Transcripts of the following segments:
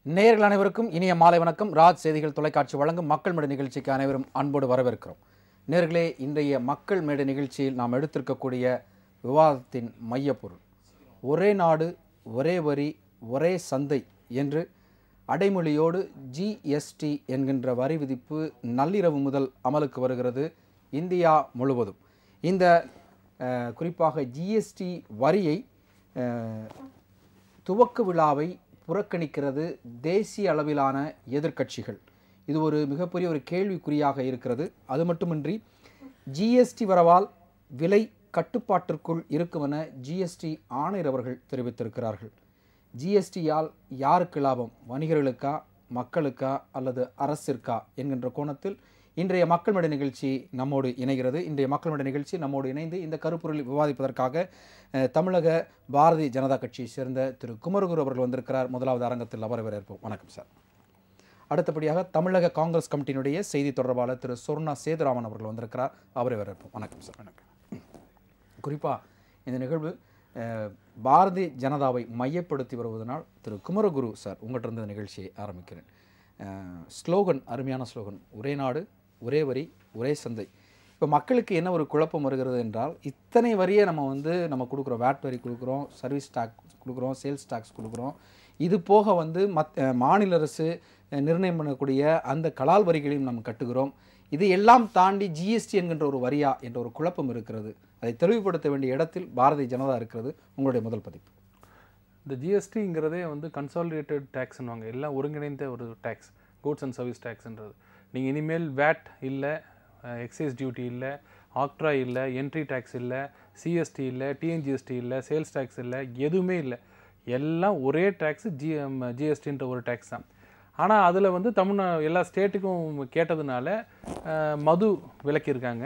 நேயர்கள் அனைவருக்கும் இனிய மாலை வணக்கம். ராஜ் செய்திகள் தொலைக்காட்சி வழங்கும் மக்கள் மேடை நிகழ்ச்சிக்கு அனைவரும் அன்போடு வரவேற்கிறோம். நேயர்களே, இன்றைய மக்கள் மேடை நிகழ்ச்சியில் நாம் எடுத்திருக்கக்கூடிய விவாதத்தின் மையப்பொருள் ஒரே நாடு ஒரே வரி ஒரே சந்தை என்று அடைமொழியோடு ஜிஎஸ்டி என்கின்ற வரி விதிப்பு நள்ளிரவு முதல் அமலுக்கு வருகிறது இந்தியா முழுவதும். இந்த குறிப்பாக ஜிஎஸ்டி வரியை துவக்க விழாவை புறக்கணிக்கிறது தேசிய அளவிலான எதிர்க்கட்சிகள். இது ஒரு மிகப்பெரிய ஒரு கேள்விக்குறியாக இருக்கிறது. அது மட்டுமின்றி ஜிஎஸ்டி வரவால் விலை கட்டுப்பாட்டிற்குள் இருக்கும் என ஜிஎஸ்டி ஆணையர் அவர்கள் தெரிவித்திருக்கிறார்கள். ஜிஎஸ்டியால் யாருக்கு லாபம்? வணிகர்களுக்கா, மக்களுக்கா அல்லது அரசிற்கா என்கின்ற கோணத்தில் இன்றைய மக்கள் மேடை நிகழ்ச்சி நம்மோடு இணைகிறது. இன்றைய மக்கள் மேடை நிகழ்ச்சி நம்மோடு இணைந்து இந்த கருப்பொருளை விவாதிப்பதற்காக தமிழக பாரதிய ஜனதா கட்சியை சேர்ந்த திரு குமரகுரு அவர்கள் வந்திருக்கிறார். முதலாவது அரங்கத்தில் அவரை வரவேற்போம். வணக்கம் சார். அடுத்தபடியாக தமிழக காங்கிரஸ் கமிட்டியினுடைய செய்தி தொடர்பாளர் திரு சொர்ணா சேதுராமன் அவர்கள் வந்திருக்கிறார். அவரை வரவேற்போம். வணக்கம் சார். வணக்கம். குறிப்பாக இந்த நிகழ்வு பாரதிய ஜனதாவை மையப்படுத்தி வருவதனால் திரு குமரகுரு சார் உங்கள்கிட்ட இருந்து நிகழ்ச்சியை ஆரம்பிக்கிறேன். ஸ்லோகன், அருமையான ஸ்லோகன், ஒரே நாடு ஒரே வரி ஒரே சந்தை. இப்போ மக்களுக்கு என்ன ஒரு குழப்பம் வருகிறது என்றால், இத்தனை வரியை நம்ம கொடுக்குறோம். வேட் வரி கொடுக்குறோம், சர்வீஸ் டேக்ஸ் கொடுக்குறோம், சேல்ஸ் டேக்ஸ் கொடுக்குறோம். இது போக மாநில அரசு நிர்ணயம் பண்ணக்கூடிய அந்த கலால் வரிகளையும் நம்ம கட்டுகிறோம். இது எல்லாம் தாண்டி ஜிஎஸ்டி என்கின்ற ஒரு வரியா என்ற ஒரு குழப்பம் இருக்கிறது. அதை தெளிவுபடுத்த வேண்டிய இடத்தில் பாரதிய ஜனதா இருக்கிறது. உங்களுடைய முதல் பதிப்பு. இந்த ஜிஎஸ்டிங்கிறதே கன்சாலிடேட்டட் டேக்ஸ்னுவாங்க. எல்லாம் ஒருங்கிணைந்த ஒரு டேக்ஸ், கூட்ஸ் அண்ட் சர்வீஸ் டேக்ஸ்ன்றது. நீங்கள் இனிமேல் வேட் இல்லை, எக்ஸைஸ் டியூட்டி இல்லை, ஆக்ட்ரா இல்லை, என்ட்ரி டேக்ஸ் இல்லை, சிஎஸ்டி இல்லை, டிஎன்ஜிஎஸ்டி இல்லை, சேல்ஸ் டேக்ஸ் இல்லை, எதுவுமே இல்லை. எல்லாம் ஒரே டேக்ஸு, ஜிஎஸ்டின்ற ஒரு டேக்ஸ் தான். ஆனால் அதில் எல்லா ஸ்டேட்டுக்கும் கேட்டதுனால மது விலக்கியிருக்காங்க,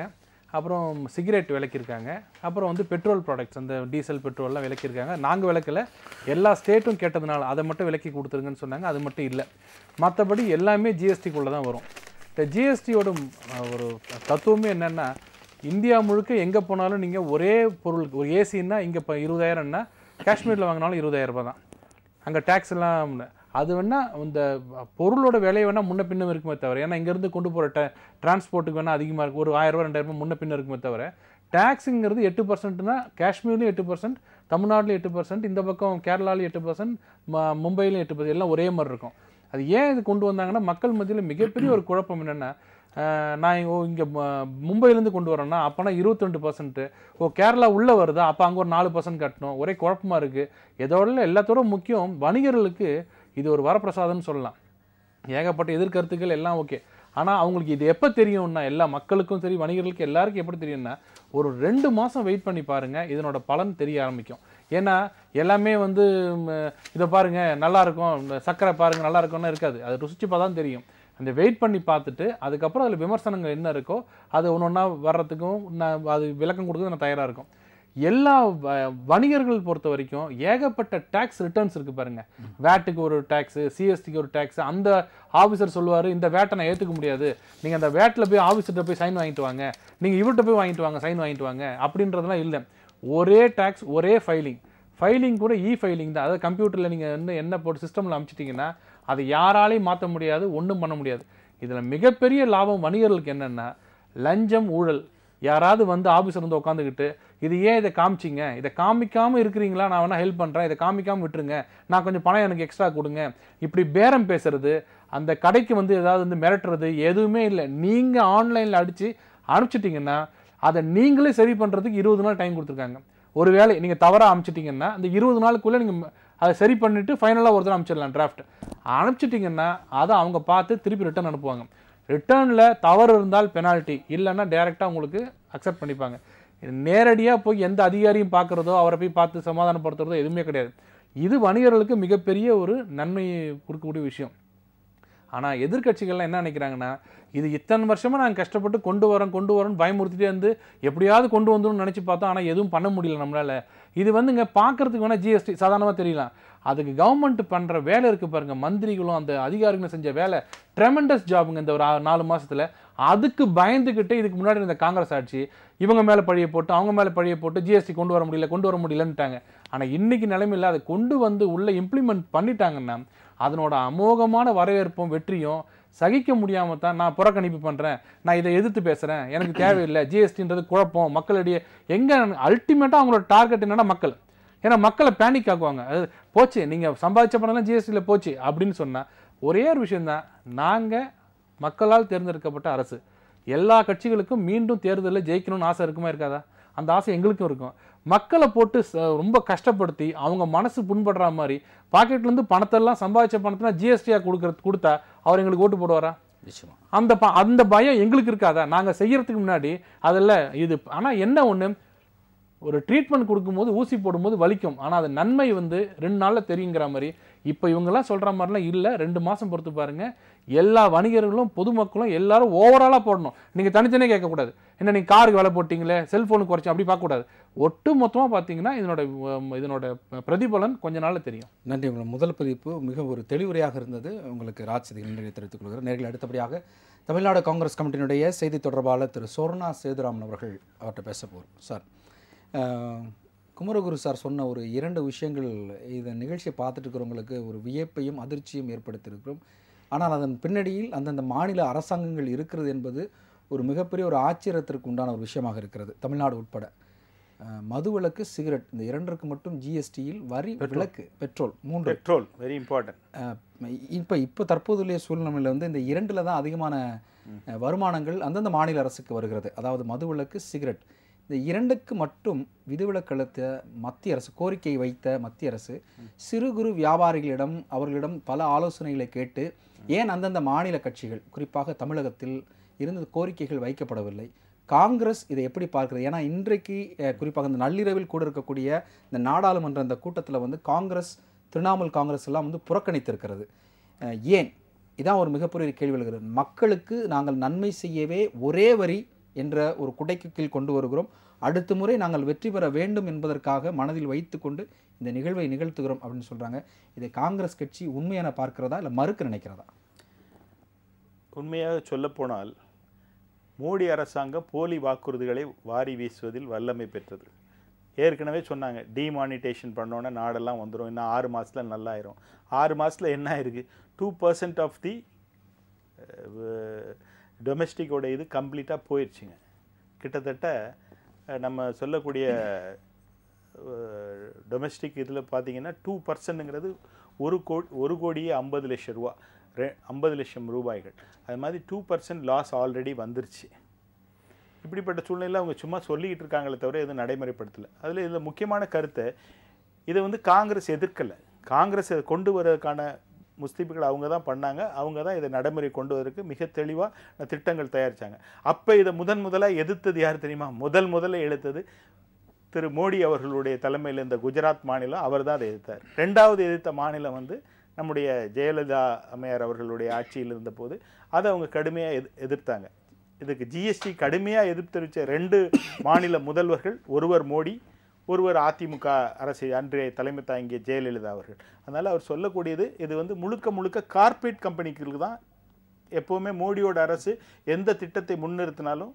அப்புறம் சிகரெட் விலக்கியிருக்காங்க, அப்புறம் பெட்ரோல் ப்ராடக்ட்ஸ், அந்த டீசல் பெட்ரோல்லாம் விலக்கியிருக்காங்க. நாங்கள் விலக்கலை, எல்லா ஸ்டேட்டும் கேட்டதுனால அதை மட்டும் விலக்கி கொடுத்துருங்கன்னு சொன்னாங்க. அது மட்டும் இல்லை, மற்றபடி எல்லாமே ஜிஎஸ்டிக்குள்ளே தான் வரும். இந்த ஜிஎஸ்டியோட ஒரு தத்துவமே என்னென்னா, இந்தியா முழுக்க எங்கே போனாலும் நீங்கள் ஒரே பொருள், ஒரு ஏசின்னா இங்கே இப்போ 20,000ன்னா காஷ்மீரில் வாங்கினாலும் 20,000 ரூபா தான். அங்கே டேக்ஸ் எல்லாம் அது இந்த பொருளோட விலை வேணால் முன்ன பின்னும் இருக்குமே தவிர, ஏன்னா இங்கேருந்து கொண்டு போகிற டிரான்ஸ்போர்ட்டுக்கு வேணால் அதிகமாக இருக்கும், ஒரு 1000 ரூபா 2000 ரூபா முன்ன பின்ன இருக்குமே தவிர, டேக்ஸுங்கிறது 8%னா காஷ்மீர்லேயும் 8%, தமிழ்நாட்டிலையும் 8%, இந்த பக்கம் கேரளாலையும் 8%, மும்பையிலையும் 8%, எல்லாம் ஒரே மாதிரி இருக்கும். அது ஏன் இது கொண்டு வந்தாங்கன்னா, மக்கள் மத்தியில் மிகப்பெரிய ஒரு குழப்பம் என்னென்னா, நான் இங்கே மும்பையிலேருந்து கொண்டு வரேன்னா அப்போனா 22%, கேரளா உள்ளே வருதா அப்போ அங்கே ஒரு 4% கட்டணும். ஒரே குழப்பமாக இருக்குது. இதோட எல்லாத்தோட முக்கியம், வணிகர்களுக்கு இது ஒரு வரப்பிரசாதம்னு சொல்லலாம். ஏகப்பட்ட எதிர்கருத்துக்கள் எல்லாம் ஓகே. ஆனால் அவங்களுக்கு இது எப்போ தெரியும்னா, எல்லா மக்களுக்கும் சரி வணிகர்களுக்கு எல்லாருக்கும் எப்படி தெரியும்னா, ஒரு 2 மாதம் வெயிட் பண்ணி பாருங்கள், இதனோட பலன் தெரிய ஆரம்பிக்கும். ஏன்னா எல்லாமே இதை பாருங்கள் நல்லாயிருக்கும், சர்க்கரை பாருங்கள் நல்லா இருக்கும்னு இருக்காது. அது ருசிச்சு பார்த்தா தான் தெரியும். அந்த வெயிட் பண்ணி பார்த்துட்டு அதுக்கப்புறம் அதில் விமர்சனங்கள் என்ன இருக்கோ அது ஒன்று ஒன்றா வர்றதுக்கும் அது விளக்கம் கொடுக்குறது நான் தயாராக இருக்கும். எல்லா வணிகர்கள் பொறுத்த வரைக்கும் ஏகப்பட்ட டேக்ஸ் ரிட்டர்ன்ஸ் இருக்குது பாருங்கள். வேட்டுக்கு ஒரு டேக்ஸு, சிஎஸ்டிக்கு ஒரு டேக்ஸு. அந்த ஆஃபீஸர் சொல்லுவார், இந்த வேட்டை நான் ஏற்றுக்க முடியாது, நீங்கள் அந்த வேட்டில் போய் ஆஃபீஸர்கிட்ட போய் சைன் வாங்கிட்டு வாங்க, நீங்கள் இவர்கிட்ட போய் வாங்கிட்டு வாங்க, சைன் வாங்கிட்டு வாங்க அப்படின்றதுலாம் இல்லை. ஒரே டேக்ஸ் ஒரே ஃபைலிங் கூட ஃபைலிங் தான். அதாவது கம்ப்யூட்டரில் நீங்கள் என்ன போட்டு சிஸ்டமில் அனுப்பிச்சிட்டிங்கன்னா அதை யாராலையும் மாற்ற முடியாது, ஒன்றும் பண்ண முடியாது. இதில் மிகப்பெரிய லாபம் வணிகர்களுக்கு என்னென்னா, லஞ்சம், ஊழல். யாராவது ஆஃபீஸர் உட்காந்துக்கிட்டு, இது ஏன் இதை காமிச்சிங்க, இதை காமிக்காமல் இருக்கிறீங்களா, நான் வேணால் ஹெல்ப் பண்ணுறேன், இதை காமிக்காமல் விட்டுருங்க, நான் கொஞ்சம் பணம் எனக்கு எக்ஸ்ட்ரா கொடுங்க, இப்படி பேரம் பேசுறது, அந்த கடைக்கு ஏதாவது மிரட்டுறது எதுவுமே இல்லை. நீங்கள் ஆன்லைனில் அனுப்பிச்சிட்டிங்கன்னா அதை நீங்களே சரி பண்ணுறதுக்கு 20 நாள் டைம் கொடுத்துருக்காங்க. ஒரு வேளை நீங்கள் தவறாக அனுப்பிச்சிட்டிங்கன்னா அந்த 20 நாளுக்குள்ளே நீங்கள் அதை சரி பண்ணிவிட்டு ஃபைனலாக ஒரு தடவை அனுப்பிச்சிடலாம். டிராஃப்ட் அனுப்பிச்சிட்டிங்கன்னா அதை அவங்க பார்த்து திருப்பி ரிட்டர்ன் அனுப்புவாங்க. ரிட்டர்னில் தவறு இருந்தால் பெனால்ட்டி, இல்லைன்னா டைரெக்டாக உங்களுக்கு அக்செப்ட் பண்ணிப்பாங்க. நேரடியாக போய் எந்த அதிகாரியும் பார்க்குறதோ, அவரை போய் பார்த்து சமாதானப்படுத்துறதோ எதுவுமே கிடையாது. இது வணிகர்களுக்கு மிகப்பெரிய ஒரு நன்மையை கொடுக்கக்கூடிய விஷயம். ஆனால் எதிர்கட்சிகள்லாம் என்ன நினைக்கிறாங்கன்னா, இது இத்தனை வருஷமாக நாங்கள் கஷ்டப்பட்டு கொண்டு வரோன்னு பயமுறுத்திட்டே எப்படியாவது கொண்டு வந்துடும் நினச்சி பார்த்தோம். ஆனால் எதுவும் பண்ண முடியல நம்மளால். இது பார்க்குறதுக்கு வேணால் ஜிஎஸ்டி சாதாரணமாக தெரியலாம். அதுக்கு கவர்மெண்ட் பண்ணுற வேலை இருக்குது பாருங்கள், மந்திரிகளும் அந்த அதிகாரிகளும் செஞ்ச வேலை ட்ரெமெண்டஸ் ஜாபுங்க இந்த ஒரு 4 மாதத்தில். அதுக்கு பயந்துக்கிட்டு இதுக்கு முன்னாடி இருந்த காங்கிரஸ் ஆட்சி இவங்க மேலே பழியை போட்டு அவங்க மேலே பழியை போட்டு ஜிஎஸ்டி கொண்டு வர முடியலன்ட்டாங்க. ஆனால் இன்றைக்கி நிலைமையில் அதை கொண்டு உள்ளே இம்ப்ளிமெண்ட் பண்ணிட்டாங்கன்னா அதனோட அமோகமான வரவேற்பும் வெற்றியும் சகிக்க முடியாம தான் நான் புறக்கணிப்பு பண்றேன், நான் இதை எதிர்த்து பேசுறேன், எனக்கு தேவையில்லை, ஜிஎஸ்டின்றது குழப்பம், மக்களிடையே எங்க அல்டிமேட்டா அவங்களோட டார்கெட் என்னன்னா மக்கள். ஏன்னா மக்களை பேனிக் ஆக்குவாங்க. அது போச்சு, நீங்க சம்பாதிச்ச பணம்லாம் ஜிஎஸ்டியில் போச்சு அப்படின்னு சொன்னா ஒரே ஒரு விஷயம்தான், நாங்க மக்களால் தேர்ந்தெடுக்கப்பட்ட அரசு, எல்லா கட்சிகளுக்கும் மீண்டும் தேர்தலில் ஜெயிக்கணும்னு ஆசை இருக்குமா இருக்காதா? அந்த ஆசை எங்களுக்கும் இருக்கும். மக்களை போட்டு ரொம்ப கஷ்டப்படுத்தி அவங்க மனசு புண்படுற மாதிரி பாக்கெட்லேருந்து பணத்தெல்லாம் சம்பாதிச்ச பணத்தெல்லாம் ஜிஎஸ்டியாக கொடுத்தா அவர் எங்களுக்கு ஓட்டு போடுவாரா? நிச்சயமா. அந்த பயம் எங்களுக்கு இருக்காதா? நாங்கள் செய்யறதுக்கு முன்னாடி அதெல்லாம் இது. ஆனால் என்ன ஒன்று, ஒரு ட்ரீட்மெண்ட் கொடுக்கும்போது ஊசி போடும்போது வலிக்கும், ஆனால் அது நன்மை 2 நாளில் தெரியுங்கிற மாதிரி இப்போ இவங்கெல்லாம் சொல்கிற மாதிரிலாம் இல்லை. 2 மாதம் பொறுத்து பாருங்க, எல்லா வணிகர்களும் பொதுமக்களும் எல்லாரும் ஓவராலாக போடணும். நீங்கள் தனித்தனியாக கேட்கக்கூடாது, என்ன நீங்கள் காருக்கு விலை போட்டிங்களே, செல்ஃபோனுக்கு குறைச்சி அப்படி பார்க்கக்கூடாது. ஒட்டு மொத்தமாக பார்த்தீங்கன்னா இதனோட பிரதிபலன் கொஞ்ச நாளில் தெரியும். நன்றி. உங்கள் முதல் பதிப்பு மிக ஒரு தெளிவுரையாக இருந்தது. உங்களுக்கு ராஜ்சதிகள் நன்றி தெரிவித்துக் கொள்கிறேன். நேரில் அடுத்தபடியாக தமிழ்நாடு காங்கிரஸ் கமிட்டியினுடைய செய்தி தொடர்பாளர் திரு சோர்ணா சேதுராமன் அவர்கள் அவர்கிட்ட பேச போகிறோம். சார், குமரகுரு சார் சொன்ன ஒரு 2 விஷயங்கள் இந்த நிகழ்ச்சியை பார்த்துட்டு இருக்கிறவங்களுக்கு ஒரு வியப்பையும் அதிர்ச்சியும் ஏற்படுத்தியிருக்கிறோம். ஆனால் அதன் பின்னணியில் அந்தந்த மாநில அரசாங்கங்கள் இருக்கிறது என்பது ஒரு மிகப்பெரிய ஒரு ஆச்சரியத்திற்கு உண்டான ஒரு விஷயமாக இருக்கிறது. தமிழ்நாடு உட்பட மதுவிலக்கு, சிகரெட் இந்த 2க்கு மட்டும் ஜிஎஸ்டியில் வரி விலக்கு, பெட்ரோல் 3 பெட்ரோல் வெரி இம்பார்ட்டன்ட். இப்போ தற்போதுள்ள சூழ்நிலையில் இந்த 2ல் தான் அதிகமான வருமானங்கள் அந்தந்த மாநில அரசுக்கு வருகிறது. அதாவது மதுவிலக்கு, சிகரெட் இந்த 2க்கு மட்டும் விதிவிலக்கு அளித்த மத்திய அரசு, கோரிக்கை வைத்த மத்திய அரசு சிறு குறு வியாபாரிகளிடம் அவர்களிடம் பல ஆலோசனைகளை கேட்டு ஏன் அந்தந்த மாநில கட்சிகள் குறிப்பாக தமிழகத்தில் இருந்து கோரிக்கைகள் வைக்கப்படவில்லை? காங்கிரஸ் இதை எப்படி பார்க்கிறது? ஏன்னா இன்றைக்கு குறிப்பாக இந்த நள்ளிரவில் கூட இருக்கக்கூடிய இந்த நாடாளுமன்ற இந்த கூட்டத்தில் காங்கிரஸ், திரிணாமுல் காங்கிரஸ் எல்லாம் புறக்கணித்திருக்கிறது. ஏன்? இதான் ஒரு மிகப்பெரிய கேள்வி எழுகிறது. மக்களுக்கு நாங்கள் நன்மை செய்யவே ஒரே வரி என்ற ஒரு குடைக்கு கீழ் கொண்டு வருகிறோம், அடுத்த முறை நாங்கள் வெற்றி பெற வேண்டும் என்பதற்காக மனதில் வைத்து கொண்டு இந்த நிகழ்வை நிகழ்த்துகிறோம் அப்படின்னு சொல்கிறாங்க. இதை காங்கிரஸ் கட்சி உண்மையான பார்க்கிறதா இல்லை மறுக்க நினைக்கிறதா? உண்மையாக சொல்லப்போனால் மோடி அரசாங்கம் போலி வாக்குறுதிகளை வாரி வீசுவதில் வல்லமை பெற்றது. ஏற்கனவே சொன்னாங்க, டிமானிட்டேஷன் பண்ணோன்னே நாடெல்லாம் வந்துடும், இன்னும் 6 மாதத்தில் நல்லாயிரும். 6 மாதத்தில் என்ன ஆயிருக்கு? 2% ஆஃப் தி டொமெஸ்டிக்கோட இது கம்ப்ளீட்டாக போயிடுச்சுங்க. கிட்டத்தட்ட நம்ம சொல்லக்கூடிய டொமெஸ்டிக் இதில் பார்த்தீங்கன்னா 2%ங்கிறது 1 கோடியே 50 லட்சம் ரூபா, 50 லட்சம் ரூபாய்கள். அது மாதிரி 2% லாஸ் ஆல்ரெடி வந்துருச்சு. இப்படிப்பட்ட சூழ்நிலையில் அவங்க சும்மா சொல்லிக்கிட்டு இருக்காங்களே தவிர எதுவும் நடைமுறைப்படுத்தலை. இதில் முக்கியமான கருத்தை இதை காங்கிரஸ் எதிர்க்கலை. காங்கிரஸ் இதை கொண்டு வரதுக்கான முஸ்தீப்புகள் அவங்க தான் பண்ணாங்க. அவங்க தான் இதை நடைமுறை கொண்டு வரதுக்கு மிக தெளிவாக திட்டங்கள் தயாரித்தாங்க. அப்போ இதை முதலாக எதிர்த்தது யார் தெரியுமா? முதல்ல எழுத்தது திரு மோடி அவர்களுடைய தலைமையில் இந்த குஜராத் மாநிலம், அவர் தான் அதை எதிர்த்தார். 2வது எதிர்த்த மாநிலம் நம்முடைய ஜெயலலிதா அம்மையார் அவர்களுடைய ஆட்சியில் இருந்தபோது அதை அவங்க கடுமையாக எதிர்த்தாங்க. இதுக்கு ஜிஎஸ்டி கடுமையாக எதிர்ப்பு தெரிவித்த 2 மாநில முதல்வர்கள், ஒருவர் மோடி, ஒருவர் அதிமுக அரசு அன்றைய தலைமை தாங்கிய ஜெயலலிதா அவர்கள். அதனால் அவர் சொல்லக்கூடியது இது முழுக்க கார்ப்பரேட் கம்பெனிகளுக்கு தான் எப்போவுமே மோடியோட அரசு எந்த திட்டத்தை முன்னிறுத்தினாலும்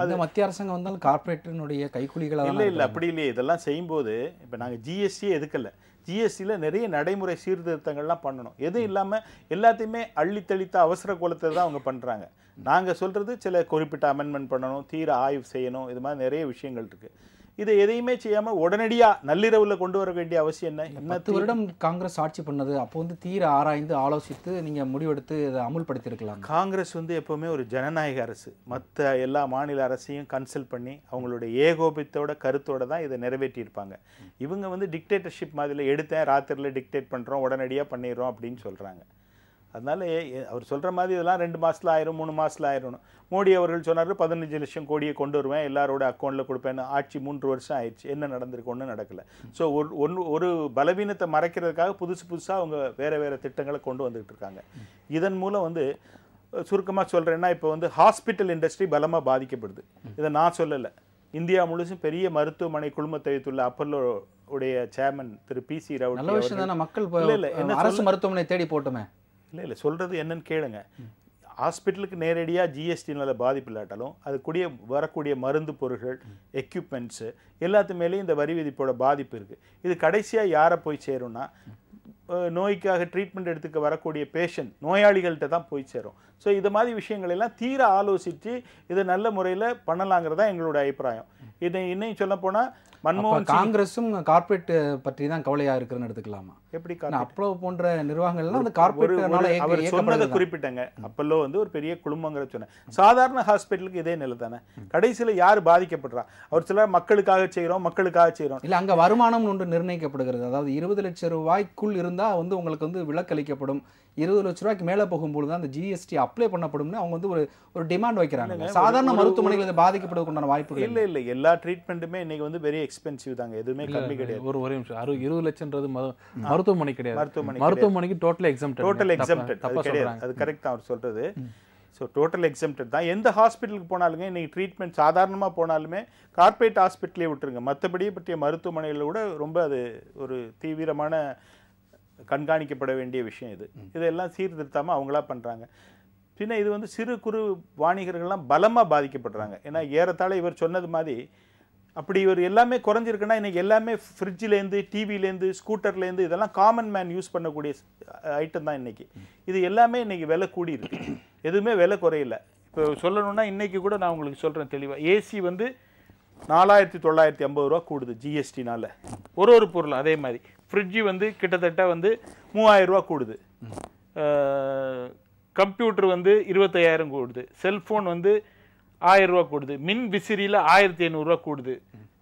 அது மத்திய அரசாங்கம் வந்தாலும் கார்ப்பரேட்டினுடைய கைக்கூலிகளாக இல்லை அப்படி இல்லையே. இதெல்லாம் செய்யும்போது இப்போ நாங்கள் ஜிஎஸ்டியே எதுக்கலை. ஜிஎஸ்டியில் நிறைய நடைமுறை சீர்திருத்தங்கள்லாம் பண்ணணும். எதுவும் இல்லாமல் எல்லாத்தையுமே அள்ளி தெளித்த அவசர கோலத்தை தான் அவங்க பண்ணுறாங்க. நாங்கள் சொல்கிறது சில குறிப்பிட்ட அமெண்ட்மெண்ட் பண்ணணும், தீர ஆய்வு செய்யணும், இது மாதிரி நிறைய விஷயங்கள் இருக்குது. இதை எதையுமே செய்யாமல் உடனடியாக நள்ளிரவில் கொண்டு வர வேண்டிய அவசியம் என்ன? 10 வருடம் காங்கிரஸ் ஆட்சி பண்ணது, அப்போ தீர ஆராய்ந்து ஆலோசித்து நீங்கள் முடிவெடுத்து இதை அமுல்படுத்தியிருக்கலாம். காங்கிரஸ் எப்போவுமே ஒரு ஜனநாயக அரசு. மற்ற எல்லா மாநில அரசையும் கன்சல்ட் பண்ணி அவங்களுடைய ஏகோபித்தோட கருத்தோடு தான் இதை நிறைவேற்றியிருப்பாங்க. இவங்க டிக்டேட்டர்ஷிப் மாதிரில எடுத்தேன் ராத்திரியில் டிக்டேட் பண்ணுறோம், உடனடியாக பண்ணிடுறோம் அப்படின்னு சொல்கிறாங்க. அதனால் அவர் சொல்கிற மாதிரி இதெல்லாம் 2 மாதத்தில் ஆயிரும், 3 மாதத்தில் ஆயிரும். மோடி அவர்கள் சொன்னார் 15 லட்சம் கோடியை கொண்டு வருவேன், எல்லாரோட அக்கௌண்ட்டில் கொடுப்பேன்னு. ஆட்சி 3 வருஷம் ஆயிடுச்சு, என்ன நடந்திருக்கு? ஒன்றும் நடக்கலை. ஸோ ஒரு பலவீனத்தை மறைக்கிறதுக்காக புதுசாக அவங்க வேறு திட்டங்களை கொண்டு வந்துகிட்டு இருக்காங்க. இதன் மூலம் சுருக்கமாக சொல்கிறேன்னா இப்போ ஹாஸ்பிட்டல் இண்டஸ்ட்ரி பலமாக பாதிக்கப்படுது. இதை நான் சொல்லலை, இந்தியா முழுசும் பெரிய மருத்துவமனை குழுமத்தை வைத்துள்ள அப்பல்லோ உடைய சேர்மன் திரு PC ராவ். நல்ல விஷயம் தானே, மக்கள் அரசு மருத்துவமனை தேடி போட்டுமே. இல்லை சொல்கிறது என்னன்னு கேளுங்க. ஹாஸ்பிட்டலுக்கு நேரடியாக ஜிஎஸ்டினால பாதிப்பு இல்லாட்டாலும் அது வரக்கூடிய மருந்து பொருட்கள், எக்யூப்மெண்ட்ஸு எல்லாத்து மேலேயும் இந்த வரி விதிப்போட பாதிப்பு இருக்குது. இது கடைசியாக யாரை போய் சேரும்னா நோய்க்காக ட்ரீட்மெண்ட் எடுத்துக்க வரக்கூடிய பேஷண்ட் நோயாளிகள்கிட்ட தான் போய் சேரும். ஸோ இது மாதிரி விஷயங்கள் எல்லாம் தீர ஆலோசித்து இதை நல்ல முறையில் பண்ணலாங்கிறதா எங்களோட அபிப்பிராயம். இதை இன்னும் சொல்ல போனால் மன்மோகன் காங்கிரஸும் கார்ப்பரேட் பற்றி தான் கவலையா இருக்குன்னு எடுத்துக்கலாமா? எப்படி அப்பல்லோ போன்ற நிறுவனங்கள்லாம் அந்த கார்ப்பரேட்னால அவர் சொன்னதை குறிப்பிட்டங்க. அப்பல்லோ வந்து ஒரு பெரிய குழுமங்கிற சொன்னேன். சாதாரண ஹாஸ்பிட்டலுக்கு இதே நிலை தானே. கடைசியில் யார் பாதிக்கப்படுறா? அவர் சில மக்களுக்காக செய்கிறோம் இல்லை, அங்கே வருமானம் ஒன்று நிர்ணயிக்கப்படுகிறது. அதாவது 20 லட்சம் ரூபாய்க்குள் இருந்தால் வந்து உங்களுக்கு வந்து விலக்களிக்கப்படும், 20 லட்ச ரூபாய்க்கு மேலே போகும்போது தான் அந்த ஜிஎஸ்டி அப்ளை பண்ணப்படும்னு அவங்க வந்து ஒரு டிமாண்ட் வைக்கிறாங்க. சாதாரண மருத்துவமனைகள் இதை பாதிக்கப்படுவதற்கான வாய்ப்புகள் இல்லை. எல்லா ட்ரீட்மெண்ட்டுமே இன்னைக்கு வந்து வெரி எக்ஸ்பென்சிவ் தாங்க. எதுவுமே கம்மி கிடையாது. ஒரு நிமிஷம், 20 லட்சம்ன்றது மருத்துவமனை கிடையாது. மருத்துவமனைக்கு டோட்டல் எக்ஸம்ப்டட் கிடையாது. அது கரெக்ட் தான் அவர் சொல்றது. ஸோ டோட்டல் எக்ஸம்ப்டட் தான். எந்த ஹாஸ்பிட்டலுக்கு போனாலுமே இன்னைக்கு ட்ரீட்மெண்ட் சாதாரணமாக போனாலுமே கார்ப்பரேட் ஹாஸ்பிட்டலே விட்டுருங்க. மற்றபடி பற்றிய மருத்துவமனைகளில் கூட ரொம்ப அது ஒரு தீவிரமான கண்காணிக்கப்பட வேண்டிய விஷயம். இதெல்லாம் சீர்திருத்தாமல் அவங்களா பண்ணுறாங்க. பின்ன இது வந்து சிறு குறு வாணிகர்கள்லாம் பலமாக பாதிக்கப்படுறாங்க. ஏன்னா ஏறத்தாழ இவர் சொன்னது மாதிரி அப்படி இவர் எல்லாமே குறைஞ்சிருக்குன்னா இன்றைக்கி எல்லாமே ஃப்ரிட்ஜிலேருந்து டிவிலேருந்து ஸ்கூட்டர்லேருந்து இதெல்லாம் காமன் மேன் யூஸ் பண்ணக்கூடிய ஐட்டம் தான் இன்றைக்கி. இது எல்லாமே இன்றைக்கி விலை கூடி இருக்கு. எதுவுமே விலை குறையில. இப்போ சொல்லணுன்னா இன்றைக்கி கூட நான் உங்களுக்கு சொல்கிறேன் தெளிவாக. ஏசி வந்து 4950 ரூபா கூடுது ஜிஎஸ்டினால். ஒரு பொருள் அதே மாதிரி ஃப்ரிட்ஜு வந்து கிட்டத்தட்ட வந்து 3000 ரூபா கூடுது. கம்ப்யூட்டர் வந்து 25000 கூடுது. செல்ஃபோன் வந்து 1000 ரூபா கூடுது. மின் விசிறியில் 1500 ரூபா கூடுது.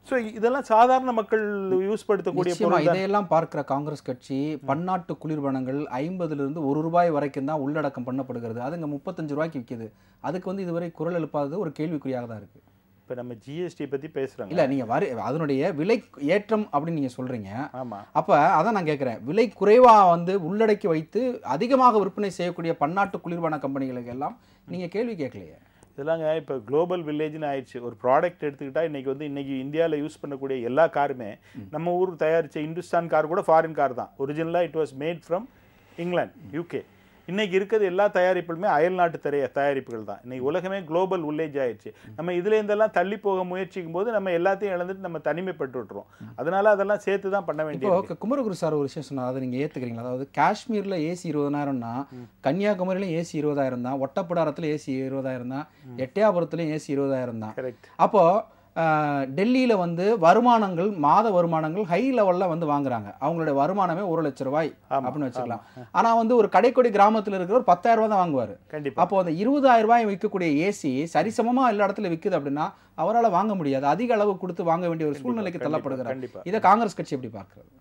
ஸோ இதெல்லாம் சாதாரண மக்கள் யூஸ் படுத்தக்கூடிய பொருள். இதையெல்லாம் பார்க்கிற காங்கிரஸ் கட்சி பன்னாட்டு குளிர்பானங்கள் 50லிருந்து ₹1 வரைக்கும் தான் உள்ளடக்கம் பண்ணப்படுகிறது. அதுங்க 35 ரூபாய்க்கு விற்கிது. அதுக்கு வந்து இதுவரை குரல் எழுப்பாதது ஒரு கேள்விக்குறியாக தான் இருக்குது. இப்போ நம்ம ஜிஎஸ்டி பற்றி பேசுகிறோம். இல்லை, நீங்கள் அதனுடைய விலை ஏற்றம் அப்படின்னு நீங்கள் சொல்கிறீங்க. ஆமாம். அப்போ அதான் நான் கேட்குறேன், விலை குறைவாக வந்து உள்ளடக்கி வைத்து அதிகமாக விற்பனை செய்யக்கூடிய பன்னாட்டு குளிர்பான கம்பெனிகளுக்கு எல்லாம் நீங்கள் கேள்வி கேட்கலையே. இதெல்லாங்க இப்போ குளோபல் வில்லேஜ்னு ஆயிடுச்சு. ஒரு ப்ராடக்ட் எடுத்துக்கிட்டால் இன்றைக்கி இந்தியாவில் யூஸ் பண்ணக்கூடிய எல்லா காருமே நம்ம ஊர் தயாரித்த இந்துஸ்தான் கார் கூட ஃபாரின் கார் தான். ஒரிஜினலாக it was made from England, UK. இன்றைக்கி இருக்கிறது எல்லா தயாரிப்புகளுமே அயல் நாட்டு தயாரிப்புகள் தான். இன்றைக்கி உலகமே குளோபல் வில்லேஜ் ஆயிடுச்சு. நம்ம இதுலேருந்தெல்லாம் தள்ளி போக முயற்சிக்கும் போது நம்ம எல்லாத்தையும் இழந்துட்டு நம்ம தனிமைப்பட்டு விட்டுறோம். அதனால அதெல்லாம் சேர்த்து தான் பண்ண வேண்டியது. குமரகுரு சார் ஒரு விஷயம் சொன்னார், அதை நீங்கள் ஏற்றுக்கிறீங்களா? அதாவது காஷ்மீரில் ஏசி 20000னா கன்னியாகுமரியிலும் ஏசி 20000 தான், ஒட்டப்பிடாரத்தில் ஏசி 20000 தான், எட்டயாபுரத்துலையும் ஏசி 20000 தான். கரெக்ட். அப்போது டெல்லியில் வந்து வருமானங்கள் மாத வருமானங்கள் ஹை லெவலில் வந்து வாங்குறாங்க. அவங்களுடைய வருமானமே 1 லட்ச ரூபாய் அப்படின்னு வச்சுக்கலாம். ஆனால் வந்து ஒரு கடைக்கோடி கிராமத்தில் இருக்கிற ஒரு 10000 ரூபா தான் வாங்குவார். அப்போ அந்த 20000 ரூபாய் விற்கக்கூடிய ஏசி சரிசமமாக எல்லா இடத்துல விற்குது அப்படின்னா அவரால் வாங்க முடியாது. அதிக அளவு கொடுத்து வாங்க வேண்டிய ஒரு சூழ்நிலைக்கு தள்ளப்படுகிறார். இதை காங்கிரஸ் கட்சி எப்படி பார்க்குறது?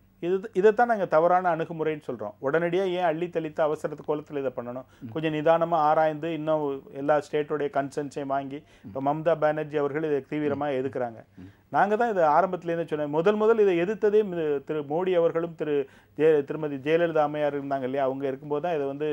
இதைத்தான் நாங்கள் தவறான அணுகுமுறைன்னு சொல்கிறோம். உடனடியாக ஏன் அள்ளி தெளித்து அவசரத்து கோலத்தில் இதை பண்ணணும்? கொஞ்சம் நிதானமாக ஆராய்ந்து இன்னும் எல்லா ஸ்டேட்டோடைய கன்சென்ஸையும் வாங்கி இப்போ மம்தா பானர்ஜி அவர்கள் இதை தீவிரமாக எதுக்குறாங்க. நாங்கள் தான் இதை ஆரம்பத்துலேருந்து சொன்னேன். முதல் இதை எதிர்த்ததே திரு மோடி அவர்களும் திருமதி ஜெயலலிதா அம்மையார் இருந்தாங்க இல்லையா, அவங்க இருக்கும்போது தான் இதை வந்து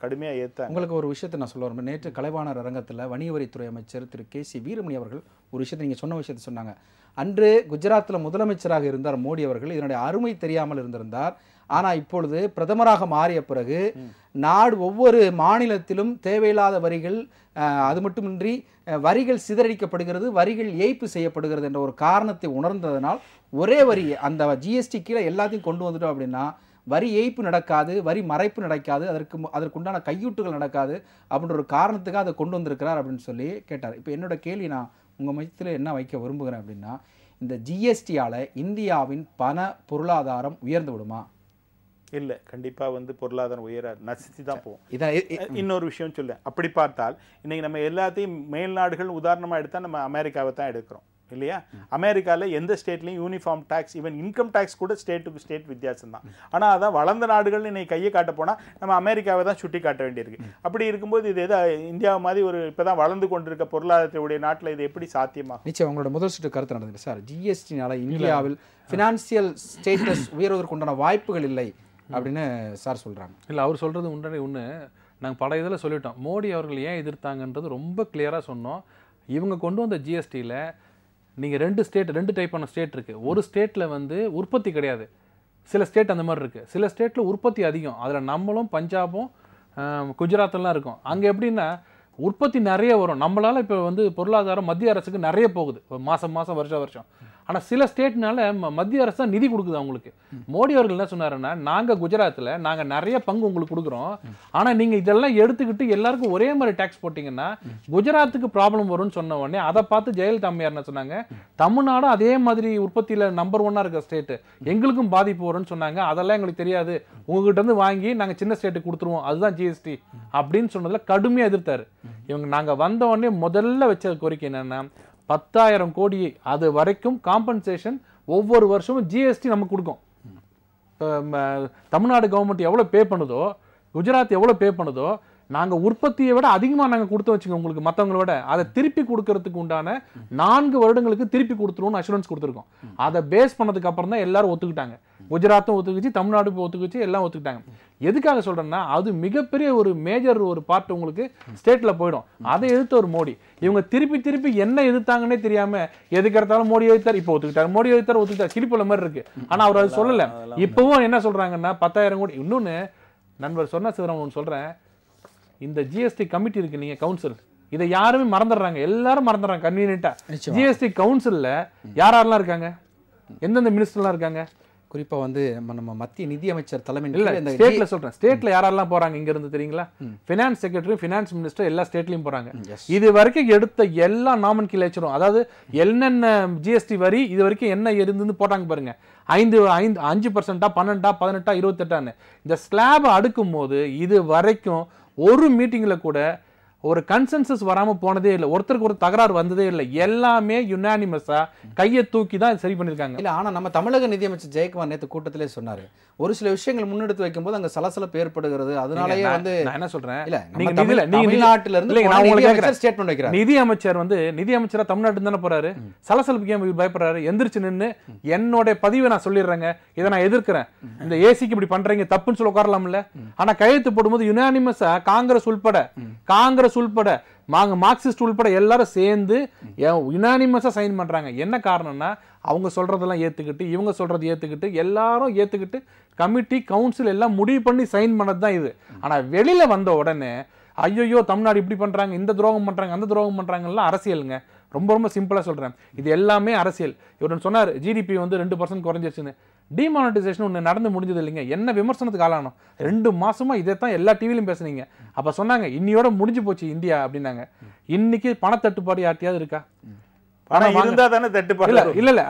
கடுமையாக ஏற்றாங்க. உங்களுக்கு ஒரு விஷயத்தை நான் சொல்ல வரேன். நேற்று கலைவாணர் அரங்கத்தில் வணிகவரித்துறை அமைச்சர் திரு KC வீரமணி அவர்கள் ஒரு விஷயத்தை நீங்கள் சொன்ன விஷயத்தை சொன்னாங்க. அன்று குஜராத்தில் முதலமைச்சராக இருந்தார் மோடி அவர்கள். இதனுடைய அருமை தெரியாமல் இருந்திருந்தார். ஆனால் இப்பொழுது பிரதமராக மாறிய பிறகு ஒவ்வொரு மாநிலத்திலும் தேவையில்லாத வரிகள், அது மட்டுமின்றி வரிகள் சிதறடிக்கப்படுகிறது, வரிகள் ஏய்ப்பு செய்யப்படுகிறது என்ற ஒரு காரணத்தை உணர்ந்ததனால் ஒரே வரி அந்த ஜிஎஸ்டி கீழே எல்லாத்தையும் கொண்டு வந்துட்டோம் அப்படின்னா வரி ஏய்ப்பு நடக்காது, வரி மறைப்பு நடக்காது, அதற்குண்டான கையூட்டுகள் நடக்காது அப்படின்ற ஒரு காரணத்துக்காக அதை கொண்டு வந்திருக்கிறார் அப்படின்னு சொல்லி கேட்டார். இப்போ என்னோட கேள்வி நான் உங்கள் மையத்தில் என்ன வைக்க விரும்புகிறேன் அப்படின்னா, இந்த ஜிஎஸ்டியால் இந்தியாவின் பொருளாதாரம் உயர்ந்து விடுமா? இல்லை, கண்டிப்பாக வந்து பொருளாதாரம் நசித்து தான் போகும். இன்னொரு விஷயம் சொல்லேன். அப்படி பார்த்தால் இன்றைக்கி நம்ம எல்லாத்தையும் மேல்நாடுகள் உதாரணமாக எடுத்தால் நம்ம அமெரிக்காவை தான் எடுக்கிறோம் இல்லையா? அமெரிக்காவில் எந்த ஸ்டேட்லையும் uniform tax, even income tax கூட ஸ்டேட்டுக்கு ஸ்டேட் வித்தியாசம் தான். ஆனால் அதான் வளர்ந்த நாடுகள் இன்னைக்கு கையை காட்ட போனால் நம்ம அமெரிக்காவை தான் சுட்டி காட்ட வேண்டியிருக்கு. அப்படி இருக்கும்போது இது இந்தியா மாதிரி ஒரு இப்போ தான் வளர்ந்து கொண்டிருக்க பொருளாதாரத்துடைய நாட்டில் இது எப்படி சாத்தியமாகும்? நிச்சயம் உங்களோட முதல் சுற்று கருத்து நடந்தது சார். ஜிஎஸ்டினால இந்தியாவில் ஃபினான்சியல் ஸ்டேட்டஸ் உயர்வதற்குண்டான வாய்ப்புகள் இல்லை அப்படின்னு சார் சொல்கிறாங்க. இல்லை, அவர் சொல்கிறது ஒன்று நாங்கள் பல இதில் சொல்லிட்டோம். மோடி அவர்கள் ஏன் எதிர்த்தாங்கன்றது ரொம்ப கிளியராக சொன்னோம். இவங்க கொண்டு வந்த ஜிஎஸ்டியில் நீங்கள் ரெண்டு டைப்பான ஸ்டேட் இருக்குது. ஒரு ஸ்டேட்டில் வந்து உற்பத்தி கிடையாது, சில ஸ்டேட் அந்த மாதிரி இருக்குது. சில ஸ்டேட்டில் உற்பத்தி அதிகம், அதில் நம்மளும் பஞ்சாபும் குஜராத்தெல்லாம் இருக்கும். அங்கே எப்படின்னா உற்பத்தி நிறைய வரும். நம்மளால் இப்போ வந்து பொருளாதாரம் மத்திய அரசுக்கு நிறைய போகுது மாதம் வருஷம். ஆனா சில ஸ்டேட்னால மத்திய அரசு தான் நிதி கொடுக்குது அவங்களுக்கு. மோடி அவர்கள் என்ன சொன்னாருன்னா, நாங்க குஜராத்ல நாங்க நிறைய பங்கு உங்களுக்கு கொடுக்குறோம், ஆனா நீங்க இதெல்லாம் எடுத்துக்கிட்டு எல்லாருக்கும் ஒரே மாதிரி டாக்ஸ் போட்டீங்கன்னா குஜராத்துக்கு ப்ராப்ளம் வரும்னு சொன்ன உடனே அதை பார்த்து ஜெயலலிதா அம்மையார் என்ன சொன்னாங்க, தமிழ்நாடு அதே மாதிரி உற்பத்தியில நம்பர் 1 இருக்க ஸ்டேட், எங்களுக்கும் பாதிப்பு வரும்னு சொன்னாங்க. அதெல்லாம் எங்களுக்கு தெரியாது, உங்ககிட்ட இருந்து வாங்கி நாங்க சின்ன ஸ்டேட்டுக்கு கொடுத்துருவோம், அதுதான் ஜிஎஸ்டி அப்படின்னு சொன்னதுல கடுமையா எதிர்த்தாரு. இவங்க நாங்க வந்த உடனே முதல்ல வச்ச கோரிக்கை என்னன்னா 10,000 கோடி அது வரைக்கும் காம்பன்சேஷன் ஒவ்வொரு வருஷமும் ஜிஎஸ்டி நமக்கு கொடுக்கும். தமிழ்நாடு கவர்மெண்ட் எவ்வளவு பே பண்ணுதோ, குஜராத் எவ்வளவு பே பண்ணுதோ, நாங்க உற்பத்தியை விட அதிகமா நாங்க கொடுத்து வச்சுக்கோங்க உங்களுக்கு மத்தவங்களை விட, அதை திருப்பி கொடுக்கறதுக்கு உண்டான 4 வருடங்களுக்கு திருப்பி கொடுத்துருவோம் அஷூரன்ஸ் கொடுத்துருக்கோம். அதை பேஸ் பண்ணதுக்கு அப்புறம் தான் எல்லாரும் ஒத்துக்கிட்டாங்க. குஜராத்தும் ஒத்துக்குச்சு, தமிழ்நாடு ஒத்துக்குச்சு, எல்லாம் ஒத்துக்கிட்டாங்க. எதுக்காக சொல்றேன்னா, அது மிகப்பெரிய ஒரு மேஜர் ஒரு பார்ட் உங்களுக்கு ஸ்டேட்ல போயிடும். அதை எதிர்த்து ஒரு மோடி இவங்க திருப்பி திருப்பி என்ன எதிர்த்தாங்கன்னே தெரியாம எதுக்கு எடுத்தாலும் மோடி எதிர்த்தார், இப்போ ஒத்துக்கிட்டார், மோடி எதிர்த்தார், ஒத்துக்கிட்டார், சிரிப்புல மாதிரி இருக்கு. ஆனா அவர் அது சொல்லல. இப்பவும் என்ன சொல்றாங்கன்னா 10,000 கோடி. இன்னொன்னு நண்பர் சொன்ன சிவராமன் சொல்றேன், இந்த ஜிஎஸ்டி கமிட்டி இருக்கு, நீங்க கவுன்சில், இதை யாருமே மறந்துடுறாங்க, எல்லாரும் மறந்துடுறாங்க கன்வீனியன்ட்டா. ஜிஎஸ்டி கவுன்சில்ல யாரெல்லாம் இருக்காங்க, எந்தெந்த மினிஸ்டர்லாம் இருக்காங்க, குறிப்பா வந்து நம்ம மத்திய நிதி அமைச்சர் தலைமையில் இல்ல இந்த ஸ்டேட்ல சொல்றேன், ஸ்டேட்ல யாரெல்லாம் போறாங்க இங்க இருந்து தெரியுங்களா, ஃபினான்ஸ் செக்ரட்டரி, ஃபினான்ஸ் மினிஸ்டர் எல்லா ஸ்டேட்லயும் போறாங்க. இது வரைக்கும் எடுத்த எல்லா நாமன்கிலேச்சரும், அதாவது என்னென்ன ஜிஎஸ்டி வரி இது வரைக்கும் என்ன இருந்துன்னு போட்டாங்க பாருங்க, 5%, 12%, 18%, 28%. இந்த ஸ்லாப் அடுக்கும் போது இது வரைக்கும் ஒரு மீட்டிங்ல கூட ஒரு கன்சென்சஸ் வராம போனதே இல்லை, ஒருத்தருக்கு ஒரு தகராறு வந்ததே இல்லை, எல்லாமே யுனானிமஸா கையை தூக்கி தான் சரி பண்ணிருக்காங்க. இல்ல ஆனா நம்ம தமிழக நிதியமைச்சர் ஜெயக்குமார் நேத்து கூட்டத்திலே சொன்னாரு, ஒரு சில விஷயங்கள் முன்னெடுத்து வைக்கும்போது அங்க சலசலப்பு ஏற்படுகிறது, அதனாலேயே வந்து நான் என்ன சொல்றேன், இல்ல நீங்க தமிழ்நாட்டுல இருந்து ஸ்டேட்மெண்ட் வைக்கிறார். நிதி அமைச்சர் வந்து நிதி அமைச்சரா தமிழ்நாட்டுல தானே போறாரு, சலசலப்புக்கு ஏன் பயப்படுறாரு? எந்திரிச்சு நின்னு என்னோட பதிவை நான் சொல்லிடுறேங்க, இதை நான் எதிர்க்கிறேன், இந்த ஏசிக்கு இப்படி பண்றீங்க தப்புன்னு சொல்ல உட்காரலாம்ல. ஆனா கையெழுத்து போடும்போது யுனானிமஸா காங்கிரஸ் உள்பட மார்க்சிஸ்ட் உள்பட எல்லாரும் சேர்ந்து யுனானிமஸா சைன் பண்றாங்க. என்ன காரணம்னா, அவங்க சொல்றதெல்லாம் ஏத்துக்கிட்டு, இவங்க சொல்றது ஏத்துக்கிட்டு, எல்லாரும் ஏத்துக்கிட்டு, கமிட்டி கவுன்சில் எல்லாம் முடிவு பண்ணி சைன் பண்ணது தான் இது. ஆனா வெளியில வந்த உடனே ஐயோ தமிழ்நாடு இப்படி பண்றாங்க, இந்த துரோகம் பண்றாங்க, அந்த துரோகம் பண்றாங்கலாம் அரசியலுங்க. ரொம்ப ரொம்ப சிம்பிளா சொல்றேன், இது எல்லாமே அரசியல். இவர் சொன்னார் ஜிடிபி வந்து 2% குறைஞ்சிருச்சுன்னு. டிமானிட்டைசேஷன் ஒன்று நடந்து முடிஞ்சது இல்லைங்க, என்ன விமர்சனத்துக்கு ஆளானோம். 2 மாசமா இதை தான் எல்லா டிவிலையும் பேசுனீங்க. அப்ப சொன்னாங்க இன்னையோட முடிஞ்சு போச்சு இந்தியா அப்படின்னாங்க. இன்னைக்கு பணத்தட்டுப்பாடு யார்ட்டையாவது இருக்கா? இருந்தா தானே தட்டுப்பாடு. இல்ல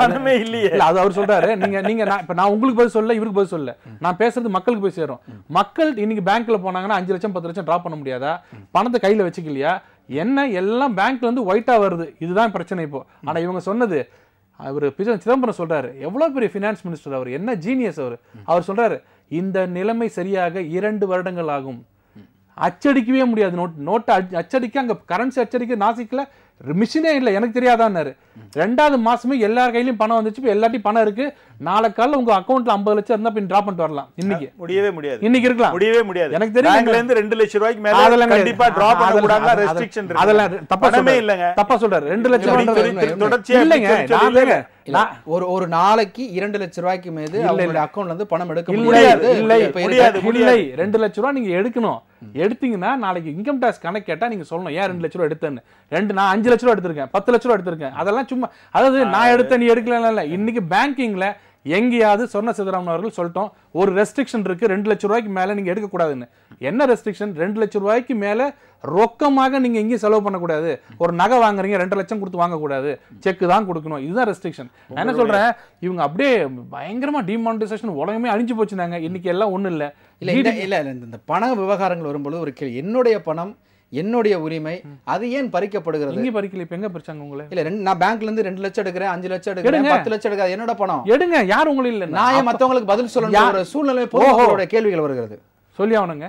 அது அவர் சொல்றாரு. நீங்க நான் உங்களுக்கு பதில் சொல்ல, இவருக்கு பதில் சொல்ல, நான் பேசுறது மக்களுக்கு போய் சேரும். மக்கள் இன்னைக்கு பேங்க்ல போனாங்கன்னா 5 லட்சம் 10 லட்சம் டிராப் பண்ண முடியாதா? பணத்தை கையில வச்சுக்கலையா? என்ன எல்லாம் பேங்க்ல இருந்து ஒயிட்டா வருது, இதுதான் பிரச்சனை இப்போ. ஆனா இவங்க சொன்னது, அவர் சிதம்பரம் சொல்றாரு, எவ்வளவு பெரிய பினான்ஸ் மினிஸ்டர் அவர், என்ன ஜீனியஸ் அவர் சொல்றாரு, இந்த நிலைமை சரியாக 2 வருடங்கள் ஆகும், அச்சடிக்கவே முடியாது, நோட்டை அச்சடிக்க, அங்க கரன்சி அச்சடிக்க நாசிக்கல மிஷினே இல்லை, எனக்கு தெரியாதான்னாரு. 2வது மாசமே எல்லார் கையிலும் பணம் வந்துச்சு, எல்லாத்தையும் பணம் இருக்கு, நாளை காலைல உங்க அக்கௌண்ட்ல 50 லட்சம் இருந்தா பின் டிராப் பண்ணிட்டு வரலாம். இன்னைக்கு முடியவே முடியாது, இன்னைக்கு இருக்கலாம், முடியவே முடியாது. எனக்கு தெரியும் பேங்க்ல இருந்து 2 லட்சம் ரூபாய்க்கு மேல கண்டிப்பா டிராப் பண்ண கூடாது, ரெஸ்ட்ரிக்ஷன் இருக்கு. அதெல்லாம் தப்பா இல்லங்க, தப்பா சொல்றாரு. 2 லட்சம் தொடர்ச்சியா இல்லங்க, ஒரு நாளைக்கு 2 லட்சம் ரூபாய்க்கு மேல அவங்களுடைய அக்கௌண்ட்ல இருந்து பணம் எடுக்க முடியாது. இல்லை 2 லட்சம் ரூபாய் நீங்க எடுக்கணும். எடுத்தீங்கன்னா நாளைக்கு இன்கம் டாக்ஸ் கணக்கு கேட்டா நீங்க சொல்லணும் ஏன் 2 லட்சம் ரூபாய் எடுத்தேன்னு. நான் 5 லட்சம் ரூபாய் எடுத்திருக்கேன், 10 லட்சம் ரூபாய் எடுத்திருக்கேன், அதெல்லாம் சும்மா, அதாவது நான் எடுத்த நீ எடுக்கல. இன்னைக்கு பேங்கிங்ல எங்கேயாவது சொன்ன சிதராமன் அவர்கள் சொல்லிட்டோம், ஒரு ரெஸ்ட்ரிக்ஷன் இருக்கு, 2 லட்சம் ரூபாய்க்கு மேல நீங்க எடுக்க கூடாதுன்னு. என்ன ரெஸ்ட்ரிக்ஷன்? 2 லட்சம் ரூபாய்க்கு மேல ரொக்கமாக நீங்க எங்கேயும் செலவு பண்ணக்கூடாது. ஒரு நகை வாங்குறீங்க 2 லட்சம் கொடுத்து வாங்கக்கூடாது, செக் தான் கொடுக்கணும், இதுதான் ரெஸ்ட்ரிக்ஷன். நான் என்ன சொல்றேன், இவங்க அப்படியே பயங்கரமா டிமானிட்டைசேஷன் உலகமே அழிஞ்சு போச்சுனாங்க. இன்னைக்கு எல்லாம் ஒண்ணு இல்ல. இந்த பண விவகாரங்கள் வரும்போது ஒரு கேள்வி, என்னுடைய பணம், என்னுடைய உரிமை, அது ஏன் பறிக்கப்படுகிறது? இங்க பறிக்கல, இப்ப எங்க பறிச்சாங்க உங்களை? இல்ல நான் பேங்க்ல இருந்து 2 லட்சம் எடுக்கிறேன், 5 லட்சம் எடுக்கிறேன், 10 லட்சம் எடுக்காது, என்னோட பணம் எடுங்க, யார் உங்களுக்கு இல்ல. நான் மத்தவங்களுக்கு பதில் சொல்லணும் ஒரு சூழ்நிலை பொதுமக்களோட கேள்விகள் வருகிறது. சொல்லி ஆகணுங்க,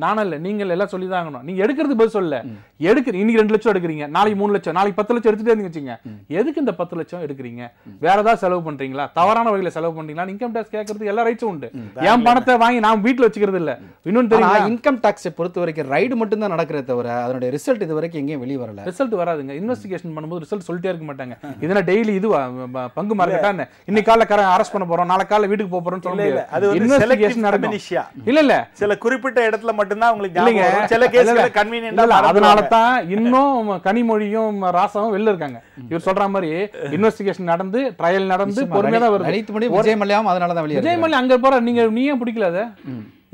நானும் இல்ல, நீங்கள் எல்லாம் சொல்லிதான் ஆகணும். நீங்க எடுக்கிறது பதில் சொல்ல, இன்னைக்கு 2 லட்சம் எடுக்கிறீங்க, நாளைக்கு 3 லட்சம், நாளைக்கு 10 லட்சம் எடுத்துட்டே வச்சுங்க. எதுக்கு இந்த 10 லட்சம் எடுக்கிறீங்க? வேற ஏதாவது செலவு பண்றீங்களா? தவறான வகையில செலவு பண்றீங்களா? இன்கம் டாக்ஸ் கேட்கறது எல்லா ரைட்ஸும் உண்டு. என் பணத்தை வாங்கி நான் வீட்டுல வச்சுக்கிறது இல்ல. இன்னொன்னு தெரியும், இன்கம் டாக்ஸை பொறுத்த வரைக்கும் ரைடு மட்டும் தான் நடக்கிறத தவிர அதனுடைய ரிசல்ட் இது வரைக்கும் எங்கேயும் வெளியே வரல. ரிசல்ட் வராதுங்க. இன்வெஸ்டிகேஷன் பண்ணும்போது ரிசல்ட் சொல்லிட்டே இருக்க மாட்டாங்க. இதெல்லாம் டெய்லி இது பங்கு மார்க்கெட்டா, இன்னைக்கு காலைல அரெஸ்ட் பண்ண போறோம், நாளை காலைல வீட்டுக்கு போறோம்னு சொல்ல முடியாது. இன்வெஸ்டிகேஷன் நடக்கும். இல்ல சில சில குறிப்பிட்ட இடத்துல மட்டும்தான் உங்களுக்கு ஞாபகம் வரும். சில கேஸ்ல கன்வீனியன்ட்டா அதனால தான் இன்னும் கனிமொழியும் ராசாவும் வெளில இருக்காங்க. இவர் சொல்ற மாதிரி இன்வெஸ்டிகேஷன் நடந்து ட்ரையல் நடந்து பொறுமையா தான் வருது. அனைத்து முடியும் விஜய் மல்லையாவும் அதனால தான் வெளியே விஜய் மல்லையா அங்க போற நீ ஏன் பிடிக்கல அத?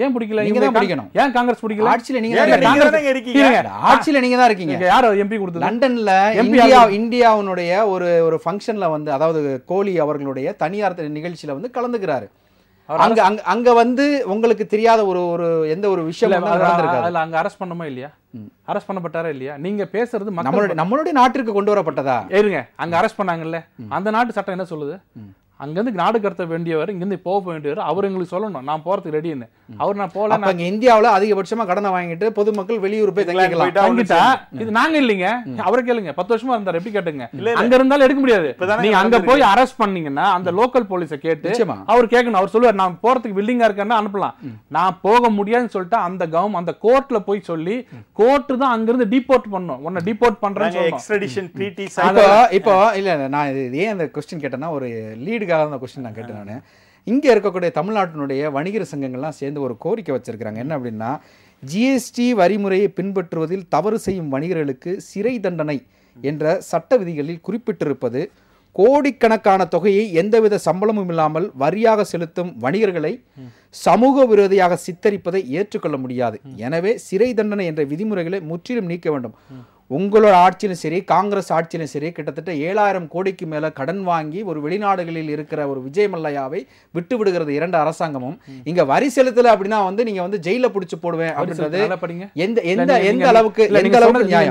ஏன் பிடிக்கல? நீங்க தான் பிடிக்கணும். ஏன் காங்கிரஸ் பிடிக்கல? ஆட்சியில நீங்க தான் இருக்கீங்க. ஆட்சியில நீங்க தான் இருக்கீங்க. யார் எம்பி கொடுத்தது? லண்டன்ல இந்தியாவுடைய ஒரு ஃபங்க்ஷன்ல வந்து, அதாவது கோலி அவர்களுடைய தனியார் நிகழ்ச்சியில வந்து கலந்துக்கிறாரு. அங்க அங்க வந்து உங்களுக்கு தெரியாத ஒரு எந்த ஒரு விஷயம் நடந்திருக்காது. அங்க அரெஸ்ட் பண்ணமா இல்லையா? அரெஸ்ட் பண்ணப்பட்டாரா இல்லையா? நீங்க பேசுறது நம்மளுடைய நாட்டிற்கு கொண்டு வரப்பட்டதா? இருங்க, அங்க அரெஸ்ட் பண்ணாங்கல்ல, அந்த நாட்டு சட்டம் என்ன சொல்லுது? அங்கிருந்து நாடு கடத்த வேண்டியவர், இங்கிருந்து போக வேண்டியவர், அவர் எங்களுக்கு சொல்லணும் நான் போறதுக்கு ரெடின்னு. அவர் நான் போல. அப்ப இந்தியாவுல அதிகபட்சமா கடனை வாங்கிட்டு பொதுமக்கள் வெளியூர் போய் தங்கிட்டா இது நாங்க இல்லைங்க. அவரை கேளுங்க, 10 வருஷமா இருந்தார், எப்படி கேட்டுங்க? அங்க இருந்தாலும் எடுக்க முடியாது. நீங்க அங்க போய் அரெஸ்ட் பண்ணீங்கன்னா அந்த லோக்கல் போலீஸை கேட்டு அவர் கேட்கணும். அவர் சொல்லுவார் நான் போறதுக்கு வில்லிங்கா இருக்கேன்னு அனுப்பலாம். நான் போக முடியாதுன்னு சொல்லிட்டு அந்த கோர்ட்ல போய் சொல்லி கோர்ட் தான் அங்கிருந்து டிபோர்ட் பண்ணணும். உன்னை டிபோர்ட் பண்றேன்னு எக்ஸ்ட்ரடிஷன் ட்ரீட்டி. இப்போ இல்ல நான் ஏன் அந்த கொஸ்டின் கேட்டேன்னா, ஒரு லீடுக்காக அந்த கொஸ்டின் நான் கேட்டேன். நான் இங்கே இருக்கக்கூடிய தமிழ்நாட்டினுடைய வணிகர் சங்கங்கள்லாம் சேர்ந்து ஒரு கோரிக்கை வச்சிருக்கிறாங்க. என்ன அப்படின்னா, ஜிஎஸ்டி வரிமுறையை பின்பற்றுவதில் தவறு செய்யும் வணிகர்களுக்கு சிறை தண்டனை என்ற சட்ட விதிகளில் குறிப்பிட்டிருப்பது கோடிக்கணக்கான தொகையை எந்தவித சம்பளமும் இல்லாமல் வரியாக செலுத்தும் வணிகர்களை சமூக விரோதியாக சித்தரிப்பதை ஏற்றுக்கொள்ள முடியாது. எனவே சிறை தண்டனை என்ற விதிமுறைகளை முற்றிலும் நீக்க வேண்டும். உங்களோட ஆட்சியிலும் சரி, காங்கிரஸ் ஆட்சியிலும் சரி, கிட்டத்தட்ட 7000 கோடிக்கு மேல கடன் வாங்கி ஒரு வெளிநாடுகளில் இருக்கிற ஒரு விஜய் மல்லையாவை விட்டு விடுகிறது இரண்டு அரசாங்கமும். இங்க வரி செலுத்தல அப்படின்னா வந்து நீங்க வந்து ஜெயில புடிச்சு போடுவேன் அப்படின்றது எந்த அளவுக்கு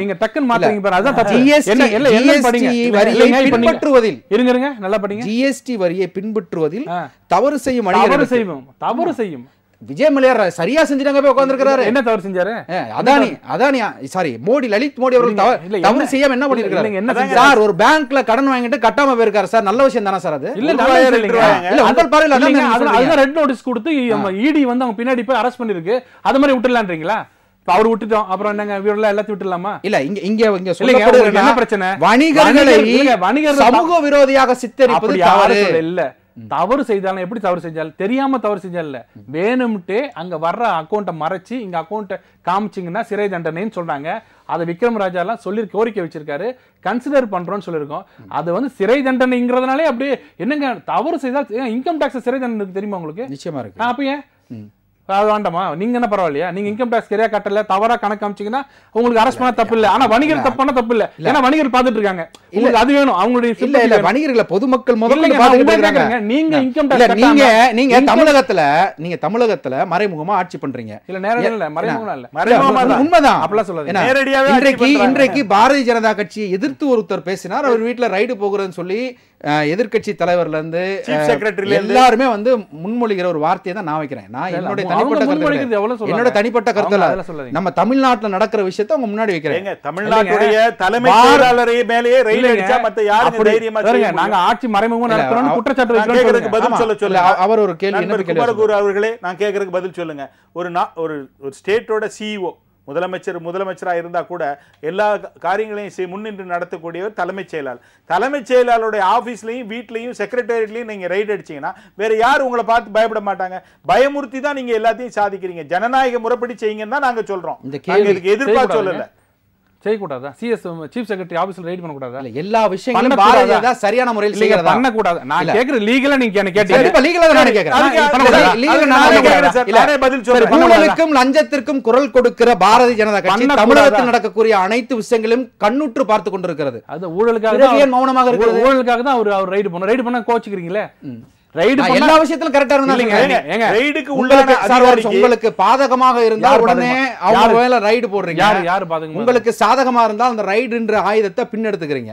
நீங்க டக்குன்னு மாத்துறீங்க பாரு. அதான் ஜிஎஸ்டி வரியை பின்பற்றுவதில் இருங்க நல்லா படிங்க. ஜிஎஸ்டி வரியை பின்பற்றுவதில் தவறு செய்யும் தவறு செய்யும் விஜய் மல்லையா சரியா செஞ்சுட்டாங்க போய் உட்கார்ந்திருக்காரு. என்ன தவறு செஞ்சாரு? அதானி சாரி லலித் மோடி அவர்கள் தவறு செய்யாம என்ன பண்ணிருக்காரு சார்? ஒரு பேங்க்ல கடன் வாங்கிட்டு கட்டாம போயிருக்காரு சார். நல்ல விஷயம் தானே சார் அது? இல்ல உங்கள் பார்வையில அதுதான் ரெட் நோட்டீஸ் கொடுத்து இடி வந்து அவங்க பின்னாடி போய் அரெஸ்ட் பண்ணிருக்கு. அது மாதிரி விட்டுலான்றீங்களா? அவர் விட்டுட்டோம், அப்புறம் என்னங்க வீரல எல்லாத்தையும் விட்டுலாமா? இல்ல இங்க சொல்லப்படுறது என்ன பிரச்சனை? வணிகர்களை சமூக விரோதியாக சித்தரிப்பது தவறு இல்ல. தவறு செய்தாலும் எப்படி தவறு செஞ்சாலும் தெரியாம தவறு செஞ்சாலும் இல்ல, வேணும்ட்டே அங்க வர்ற அக்கௌண்ட்டை மறைச்சு இங்க அக்கௌண்ட்டை காமிச்சிங்கன்னா சிறை தண்டனைன்னு சொல்றாங்க. அதை விக்ரம் ராஜா எல்லாம் சொல்லி கோரிக்கை வச்சிருக்காரு, கன்சிடர் பண்றோம்னு சொல்லியிருக்கோம். அது வந்து சிறை தண்டனைங்கிறதுனாலே அப்படியே என்னங்க தவறு செய்தால் இன்கம் டாக்ஸ் சிறை தண்டனை தெரியுமா உங்களுக்கு? நிச்சயமா இருக்கு. அப்ப ஏன் அது வேண்டாமா? நீங்க என்ன பரவாயில்லையா? நீங்க இன்கம் டாக்ஸ் சரியா கட்டல, தவறா கணக்கு காமிச்சீங்கன்னா உங்களுக்கு அரெஸ்ட் பண்ண தப்பு இல்ல. ஆனா வணிகர் தப்பு பண்ண தப்பு இல்ல. ஏன்னா வணிகர் பாத்துட்டு இருக்காங்க. உங்களுக்கு அது வேணும். அவங்களுடைய இல்ல வணிகர்களை பொதுமக்கள் முதல்ல பாத்துட்டு இருக்காங்க. நீங்க இன்கம் டாக்ஸ் நீங்க தமிழகத்துல மறைமுகமா ஆட்சி பண்றீங்க. இல்ல நேரடியா இல்ல, மறைமுகமா இல்ல, உண்மைதான். அப்பலாம் சொல்லாதீங்க. இன்றைக்கு பாரதிய ஜனதா கட்சியை எதிர்த்து ஒருத்தர் பேசினார். அவர் வீட்டுல ரைடு போகுறதுன்னு சொல்லி எதிர்கட்சி தலைவர்ல இருந்து எல்லாருமே வந்து முன்மொழிகிற ஒரு வார்த்தையை தான் நான் வைக்கிறேன். நான் என்னோட தனிப்பட்ட கருத்துல நம்ம தமிழ்நாட்டுல நடக்கிற விஷயத்தை அவங்க முன்னாடி வைக்கிறேன். தமிழ்நாட்டுடைய தலைமை செயலாளரே மேலேயே ரயில் அடிச்சா மத்த யாருக்கு தைரியமா செய்ய? நாங்க ஆட்சி மறைமுகமா நடத்துறோம் குற்றச்சாட்டு வைக்கிறோம். பதில் சொல்ல அவர் ஒரு கேள்வி என்ன குமாரகுரு அவர்களே, நான் கேக்குறதுக்கு பதில் சொல்லுங்க. ஒரு ஸ்டேட்டோட சிஇஓ முதலமைச்சரா இருந்தா கூட எல்லா காரியங்களையும் முன்னின்று நடத்தக்கூடியவர் தலைமைச் செயலாளர். தலைமைச் செயலாளருடைய ஆபீஸ்லயும் வீட்லயும் செக்ரட்டேரியட்லயும் நீங்க ரைட் அடிச்சீங்கன்னா வேற யாரும் உங்களை பார்த்து பயப்பட மாட்டாங்க. பயமுறுத்தி தான் நீங்க எல்லாத்தையும் சாதிக்கிறீங்க. ஜனநாயக முறைப்படி செய்யுங்கன்னு தான் நாங்க சொல்றோம். இதுக்கு எதிர்பார்த்து சொல்லல. செய்யக்கூடாதா? சிஎஸ் சீஃப் செக்ரட்டரி ஆபீஸ்ல ரைட் பண்ண கூடாதா? எல்லா விஷயங்களும் பாரதியா சரியான முறையில் செய்யறதா? பண்ண கூடாது. நான் கேக்குற லீகலா நீங்க என்ன கேட்டீங்க? இப்ப லீகலா தான் நான் கேக்குறேன். லீகலா நான் பதில் சொல்றேன். ஊழலுக்கும் லஞ்சத்திற்கும் குரல் கொடுக்கிற பாரதிய ஜனதா கட்சி தமிழகத்தில் நடக்கக்கூடிய அனைத்து விஷயங்களையும் கண்ணுற்று பார்த்து கொண்டிருக்கிறது. அது ஊழலுக்காக தான் மௌனமாக இருக்கிறது. ஊழலுக்காக தான் அவர் ரைட் பண்ண கோச்சிக்கிறீங்களே. எல்லா விஷயத்திலும் கரெக்டா இருந்தாங்க. உங்களுக்கு பாதகமாக இருந்தால் உடனே அவங்க மேல ரைடு போடுறீங்க. உங்களுக்கு சாதகமா இருந்தால் அந்த ரைடுன்ற ஆயுதத்தை பின்னெடுத்துக்கிறீங்க.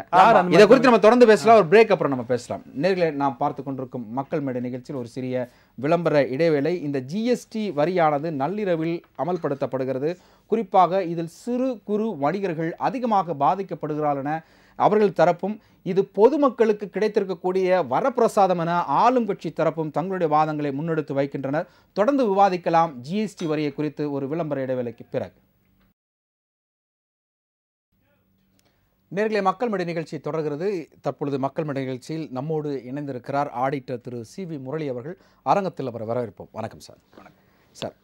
இதை குறித்து நம்ம தொடர்ந்து பேசலாம். ஒரு பிரேக் அப்புறம் நம்ம பேசலாம். நேர்களை நாம் பார்த்து கொண்டிருக்கும் மக்கள் மேடை நிகழ்ச்சியில் ஒரு சிறிய விளம்பர இடைவேளை. இந்த ஜிஎஸ்டி வரியானது நள்ளிரவில் அமல்படுத்தப்படுகிறது. குறிப்பாக இதில் சிறு குறு வணிகர்கள் அதிகமாக பாதிக்கப்படுகிறார்கள் என அவர்கள் தரப்பும், இது பொதுமக்களுக்கு கிடைத்திருக்கக்கூடிய வரப்பிரசாதம் என ஆளும் கட்சி தரப்பும் தங்களுடைய வாதங்களை முன்னெடுத்து வைக்கின்றனர். தொடர்ந்து விவாதிக்கலாம் ஜிஎஸ்டி வரியை குறித்து ஒரு விளம்பர இடைவேளைக்கு பிறகு. நேர்களை மக்கள் மேடை நிகழ்ச்சி தொடர்கிறது. தற்பொழுது மக்கள் மேடை நிகழ்ச்சியில் நம்மோடு இணைந்திருக்கிறார் ஆடிட்டர் திரு சி.வி. முரளி அவர்கள். அரங்கத்தில் அவரை வரவேற்போம். வணக்கம் சார். சார்,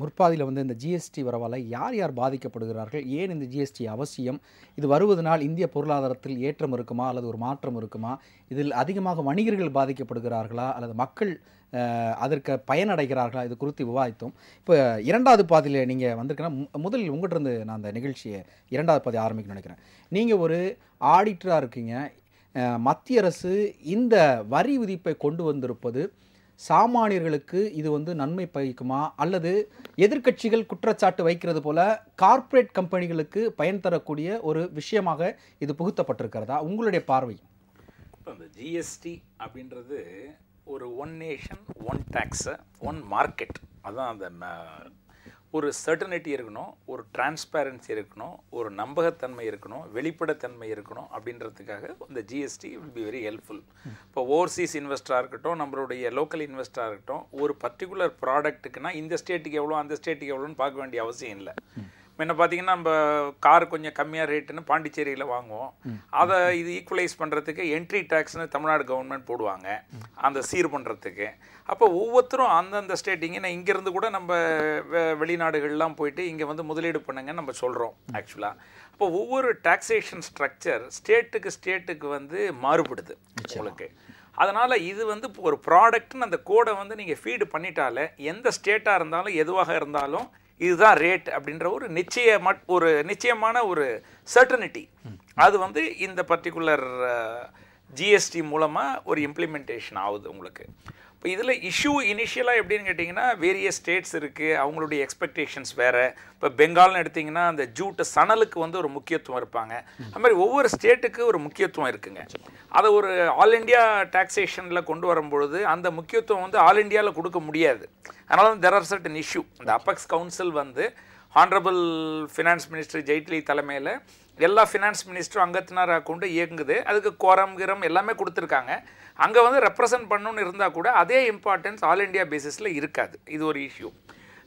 முற்பாதியில் வந்து இந்த ஜிஎஸ்டி வரவால் யார் யார் பாதிக்கப்படுகிறார்கள், ஏன் இந்த ஜிஎஸ்டி அவசியம், இது வருவதனால் இந்திய பொருளாதாரத்தில் ஏற்றம் இருக்குமா அல்லது ஒரு மாற்றம் இருக்குமா, இதில் அதிகமாக வணிகர்கள் பாதிக்கப்படுகிறார்களா அல்லது மக்கள் அதற்கு பயனடைகிறார்களா, இது குறித்து விவாதித்தோம். இப்போ இரண்டாவது பாதியில் நீங்கள் வந்திருக்கீங்கன்னா, முதலில் உங்கள்கிட்ட இருந்து நான் அந்த நிகழ்ச்சியை இரண்டாவது பாதி ஆரம்பிக்கணும்னு நினைக்கிறேன். நீங்கள் ஒரு ஆடிட்டராக இருக்கீங்க. மத்திய அரசு இந்த வரி விதிப்பை கொண்டு வந்திருப்பது சாமானியர்களுக்கு இது வந்து நன்மை பயக்குமா அல்லது எதிர்க்கட்சிகள் குற்றச்சாட்டு வைக்கிறது போல கார்ப்பரேட் கம்பெனிகளுக்கு பயன் தரக்கூடிய ஒரு விஷயமாக இது புகுத்தப்பட்டிருக்கிறதா, உங்களுடைய பார்வை? இப்போ இந்த ஜிஎஸ்டி அப்படின்றது ஒரு one nation one tax one market, அதுதான் அந்த ஒரு சர்டனிட்டி இருக்கணும், ஒரு டிரான்ஸ்பேரன்சி இருக்கணும், ஒரு நம்பகத்தன்மை இருக்கணும், வெளிப்படைத்தன்மை இருக்கணும். அப்படின்றதுக்காக இந்த GST will be very helpful. இப்போ ஓவர்சீஸ் இன்வெஸ்டராக இருக்கட்டும், நம்மளுடைய லோக்கல் இன்வெஸ்டராக இருக்கட்டும், ஒரு பர்டிகுலர் ப்ராடக்ட்டுக்குன்னா இந்த ஸ்டேட்டுக்கு எவ்வளோ அந்த ஸ்டேட்டுக்கு எவ்வளோன்னு பார்க்க வேண்டிய அவசியம் இல்லை. முன்ன பார்த்தீங்கன்னா நம்ம கார் கொஞ்சம் கம்மியாக ரேட்டுன்னு பாண்டிச்சேரியில் வாங்குவோம். அதை இது ஈக்குவலைஸ் பண்ணுறதுக்கு என்ட்ரி டேக்ஸ்னு தமிழ்நாடு கவர்மெண்ட் போடுவாங்க, அந்த சீர் பண்ணுறதுக்கு. அப்போ ஒவ்வொருத்தரும் அந்தந்த ஸ்டேட் இங்கேருந்து கூட நம்ம வெளிநாடுகள்லாம் போயிட்டு இங்கே வந்து முதலீடு பண்ணுங்கன்னு நம்ம சொல்கிறோம் ஆக்சுவலாக. அப்போ ஒவ்வொரு டாக்ஸேஷன் ஸ்ட்ரக்சர் ஸ்டேட்டுக்கு வந்து மாறுபடுது உங்களுக்கு. அதனால் இது வந்து ஒரு ப்ராடக்ட்னு அந்த கோடை வந்து நீங்கள் ஃபீடு பண்ணிட்டாலே எந்த ஸ்டேட்டாக இருந்தாலும் எதுவாக இருந்தாலும் இதுதான் ரேட் அப்படின்ற ஒரு நிச்சயமான ஒரு சர்டனிட்டி அது வந்து இந்த பர்டிகுலர் ஜிஎஸ்டி மூலமாக ஒரு இம்ப்ளிமெண்டேஷன் ஆகுது உங்களுக்கு. இப்போ இதில் இஷ்யூ இனிஷியலாக எப்படின்னு கேட்டிங்கன்னா, வேரியஸ் ஸ்டேட்ஸ் இருக்குது, அவங்களுடைய எக்ஸ்பெக்டேஷன்ஸ் வேறு. இப்போ பெங்கால்னு எடுத்திங்கன்னா அந்த ஜூட்டு சணலுக்கு வந்து ஒரு முக்கியத்துவம் இருப்பாங்க. அது மாதிரி ஒவ்வொரு ஸ்டேட்டுக்கு ஒரு முக்கியத்துவம் இருக்குங்க. அதை ஒரு ஆல் இண்டியா டாக்ஸேஷனில் கொண்டு வரும்பொழுது அந்த முக்கியத்துவம் வந்து ஆல் இண்டியாவில் கொடுக்க முடியாது. அதனால தான் தெர் ஆர் சர்டன் இஷ்யூ. இந்த அபெக்ஸ் கவுன்சில் வந்து ஹானரபிள் ஃபினான்ஸ் மினிஸ்டர் ஜெய்ட்லி தலைமையில் எல்லா ஃபினான்ஸ் மினிஸ்டரும் அங்கத்தினராக கொண்டு இயங்குது. அதுக்கு கோரம் கிரம் எல்லாமே கொடுத்துருக்காங்க. அங்கே வந்து ரெப்ரசன்ட் பண்ணணுன்னு இருந்தால் கூட அதே இம்பார்ட்டன்ஸ் ஆல் இண்டியா பேசிஸில் இருக்காது. இது ஒரு இஷ்யூ.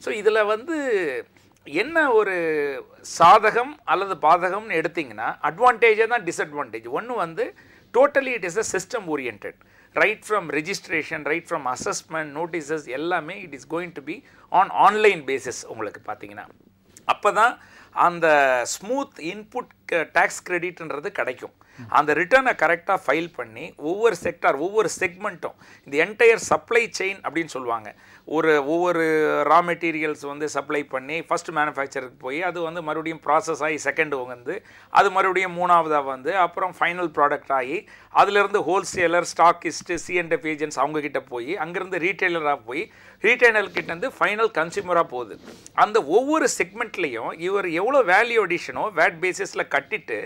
ஸோ இதில் வந்து என்ன ஒரு சாதகம் அல்லது பாதகம்னு எடுத்திங்கன்னா, அட்வான்டேஜே தான் டிஸ்அட்வான்டேஜ். ஒன்று வந்து totally it is a system oriented. Right from registration, right from assessment, notices எல்லாமே it is going to be online basis உங்களுக்கு பார்த்தீங்கன்னா. அப்போ தான் அந்த ஸ்மூத் இன்புட் டேக்ஸ் கிரெடிட்ன்றது கிடைக்கும். அந்த ரிட்டர்னை கரெக்டாக ஃபைல் பண்ணி ஒவ்வொரு செக்டார் ஒவ்வொரு செக்மெண்ட்டும் இந்த என்டையர் சப்ளை செயின் அப்படின்னு சொல்லுவாங்க. ஒவ்வொரு ரா மெட்டீரியல்ஸ் வந்து சப்ளை பண்ணி ஃபஸ்ட் மேனுஃபேக்சருக்கு போய் அது வந்து மறுபடியும் ப்ராசஸ் ஆகி செகண்டு வந்து அது மறுபடியும் மூணாவதாக வந்து அப்புறம் ஃபைனல் ப்ராடக்ட் ஆகி அதுலேருந்து ஹோல்சேலர், ஸ்டாக்கிஸ்ட்டு, சிஎன்எஃப் ஏஜென்ட்ஸ் அவங்கக்கிட்ட போய் அங்கேருந்து ரீட்டைலராக போய் ரீட்டைலர்கிட்டேருந்து ஃபைனல் கன்சியூமராக போகுது. அந்த ஒவ்வொரு செக்மெண்ட்லேயும் இவர் எவ்வளோ வேல்யூ அடிஷனோ வேட் பேசிஸில் கட்டிட்டு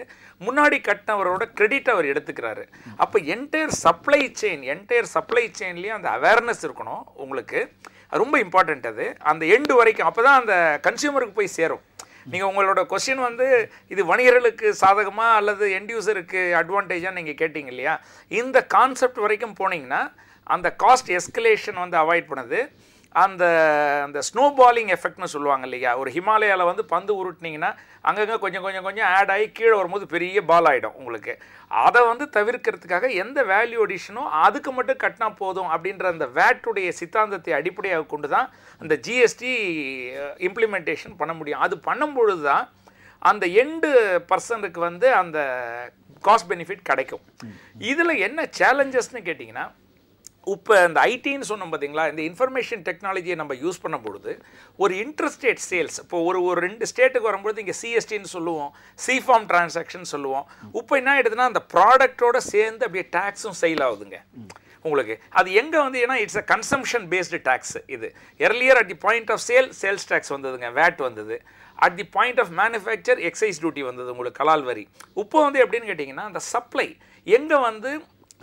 முன்னாடி கட்டினவரோட கிரெடிட் அவர் எடுத்துக்கிறாரு. அப்போ என்டையர் சப்ளை செயின்லேயும் அந்த அவேர்னஸ் இருக்கணும் உங்களுக்கு. ரொம்ப இம்பார்ட்டண்ட் அது அந்த எண்டு வரைக்கும். அப்போ தான் அந்த கன்சியூமருக்கு போய் சேரும். நீங்கள் உங்களோட கொஸ்டின் வந்து இது வணிகர்களுக்கு சாதகமாக அல்லது எண்ட் யூசருக்கு அட்வான்டேஜாக நீங்கள் கேட்டிங்க இல்லையா, இந்த கான்செப்ட் வரைக்கும் போனீங்கன்னா அந்த காஸ்ட் எஸ்கலேஷன் வந்து அவாய்ட் பண்ணுது. அந்த ஸ்னோபாலிங் எஃபெக்ட்னு சொல்லுவாங்க இல்லையா, ஒரு ஹிமாலயாவில் வந்து பந்து உருட்டினீங்கன்னா அங்கங்கே கொஞ்சம் ஆட் ஆகி கீழே வரும்போது பெரிய பால் ஆகிடும் உங்களுக்கு. அதை வந்து தவிர்க்கிறதுக்காக எந்த வேல்யூ அடிஷனோ அதுக்கு மட்டும் கட்டினா போதும் அப்படின்ற அந்த வேட்டுடைய சித்தாந்தத்தை அடிப்படையாக கொண்டு தான் அந்த ஜிஎஸ்டி இம்ப்ளிமெண்டேஷன் பண்ண முடியும். அது பண்ணும்பொழுது தான் அந்த எண்டு பர்சனுக்கு வந்து அந்த காஸ்ட் பெனிஃபிட் கிடைக்கும். இதில் என்ன சேலஞ்சஸ்ன்னு கேட்டிங்கன்னா, இப்போ இந்த ஐடின்னு சொன்னோம் பார்த்தீங்களா, இந்த இன்ஃபர்மேஷன் டெக்னாலஜியை நம்ம யூஸ் பண்ணும்பொழுது ஒரு இன்டர்ஸ்டேட் சேல்ஸ், இப்போ ஒரு 2 ஸ்டேட்டுக்கு வரும்பொழுது இங்கே சிஎஸ்டின்னு சொல்லுவோம், சிஃபார்ம் டிரான்சாக்ஷன் சொல்லுவோம். இப்போ என்ன ஆகிடுதுன்னா அந்த ப்ராடக்டோடு சேர்ந்து அப்படியே டேக்ஸும் சேல் ஆகுதுங்க உங்களுக்கு. அது எங்கே வந்து ஏன்னா it's a consumption based tax. இது earlier at the point of sales tax வந்ததுங்க, வேட் வந்தது. At the point of manufacture excise duty வந்தது உங்களுக்கு, கலால் வரி. இப்போ வந்து எப்படின்னு கேட்டிங்கன்னா அந்த சப்ளை எங்கே வந்து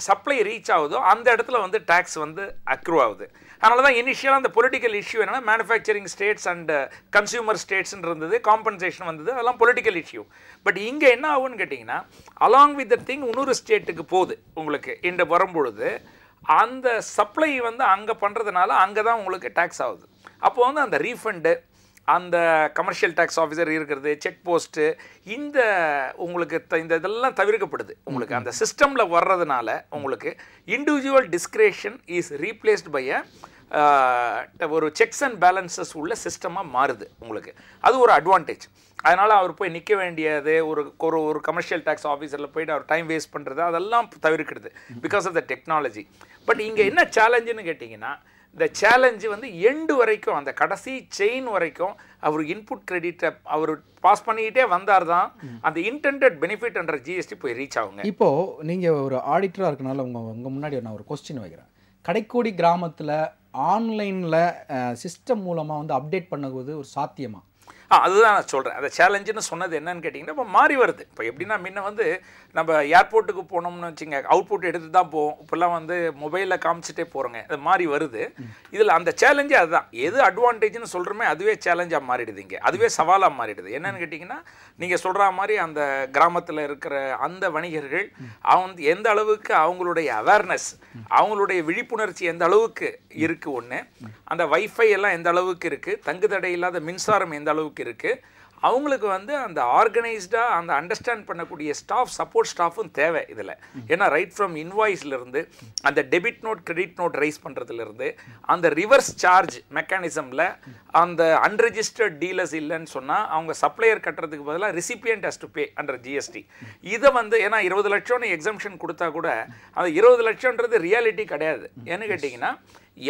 சப்ளை ரீச் ஆகுதோ அந்த இடத்துல வந்து டேக்ஸ் வந்து அக்ரூ ஆகுது. அதனால தான் இனிஷியலாக அந்த பொலிட்டிக்கல் இஷ்யூ என்னென்னா மேனுஃபேக்சரிங் ஸ்டேட்ஸ் அண்ட் கன்சியூமர் ஸ்டேட்ஸ்ன்னு இருந்தது, காம்பன்சேஷன் வந்தது, அதெல்லாம் பொலிட்டிக்கல் இஷ்யூ. பட் இங்கே என்ன ஆகுன்னு கேட்டிங்கன்னா அலாங் வித் த திங் இன்னொரு ஸ்டேட்டுக்கு போகுது உங்களுக்கு. இந்த வரும்பொழுது அந்த சப்ளை வந்து அங்கே பண்ணுறதுனால அங்கே தான் உங்களுக்கு டேக்ஸ் ஆகுது. அப்போ வந்து அந்த ரீஃபண்டு, அந்த கமர்ஷியல் டேக்ஸ் ஆஃபீஸர் இருக்கிறது, செக் போஸ்ட்டு, இந்த உங்களுக்கு இந்த இதெல்லாம் தவிர்க்கப்படுது உங்களுக்கு. அந்த சிஸ்டமில் வர்றதுனால உங்களுக்கு இண்டிவிஜுவல் டிஸ்கிரேஷன் இஸ் ரீப்ளேஸ்ட் பை அ ஒரு செக்ஸ் அண்ட் பேலன்சஸ் உள்ள சிஸ்டமாக மாறுது உங்களுக்கு. அது ஒரு அட்வான்டேஜ். அதனால் அவர் போய் நிற்க வேண்டியது ஒரு கமர்ஷியல் டேக்ஸ் ஆஃபீஸரில் போயிட்டு அவர் டைம் வேஸ்ட் பண்ணுறது அதெல்லாம் தவிர்க்கிறது because of the technology. But இங்கே என்ன சேலஞ்சுன்னு கேட்டிங்கன்னா, இந்த சேலஞ்சு வந்து எண்டு வரைக்கும் அந்த கடைசி செயின் வரைக்கும் அவர் இன்புட் கிரெடிட்டை அவர் பாஸ் பண்ணிக்கிட்டே வந்தார் தான் அந்த இன்டெண்டட் பெனிஃபிட் என்ற ஜிஎஸ்டி போய் ரீச் ஆகுங்க. இப்போது நீங்கள் ஒரு ஆடிட்டராக இருக்கனால உங்கள் முன்னாடி நான் ஒரு கொஸ்டின் வைக்கிறேன். கடைக்கோடி கிராமத்தில் ஆன்லைனில் சிஸ்டம் மூலமாக வந்து அப்டேட் பண்ணுவது ஒரு சாத்தியமா? அதுதான் நான் சொல்கிறேன். அந்த சேலஞ்சுன்னு சொன்னது என்னன்னு கேட்டிங்கன்னா, இப்போ மாறி வருது. இப்போ எப்படின்னா, முன்ன வந்து நம்ம ஏர்போர்ட்டுக்கு போனோம்னு வச்சுங்க, அவுட்புட் எடுத்து தான் போவோம். இப்போல்லாம் வந்து மொபைலில் காமிச்சிட்டே போகிறோங்க. அது மாறி வருது. இதில் அந்த சேலஞ்சே அதுதான். எது அட்வான்டேஜ்னு சொல்கிறோமே அதுவே சேலஞ்சாக மாறிடுது. இங்கே அதுவே சவாலாக மாறிடுது. என்னன்னு கேட்டிங்கன்னா, நீங்கள் சொல்கிற மாதிரி அந்த கிராமத்தில் இருக்கிற அந்த வணிகர்கள் அவங்க எந்த அளவுக்கு அவங்களுடைய அவேர்னஸ், அவங்களுடைய விழிப்புணர்ச்சி எந்த அளவுக்கு இருக்குது, ஒன்று அந்த வைஃபை எல்லாம் எந்த அளவுக்கு இருக்குது, தங்குதடை இல்லாத மின்சாரம் எந்த அளவுக்கு இருக்குது, அவங்களுக்கு வந்து அந்த ஆர்கனைஸ்டாக அந்த அண்டர்ஸ்டாண்ட் பண்ணக்கூடிய ஸ்டாஃப், சப்போர்ட் ஸ்டாஃபும் தேவை இதில். ஏன்னா ரைட் ஃப்ரம் இன்வாய்ஸ்லேருந்து அந்த debit note credit note raise பண்ணுறதுலேருந்து அந்த ரிவர்ஸ் சார்ஜ் மெக்கானிசமில் அந்த அன்ரெஜிஸ்டர்ட் டீலர்ஸ் இல்லைன்னு சொன்னால் அவங்க சப்ளையர் கட்டுறதுக்கு பதிலாக recipient has to pay under GST. இதை வந்து ஏன்னா 20 லட்சம்னு எக்ஸம்ஷன் கொடுத்தா கூட அந்த 20 லட்சம்ன்றது ரியாலிட்டி கிடையாது. ஏன்னு கேட்டிங்கன்னா,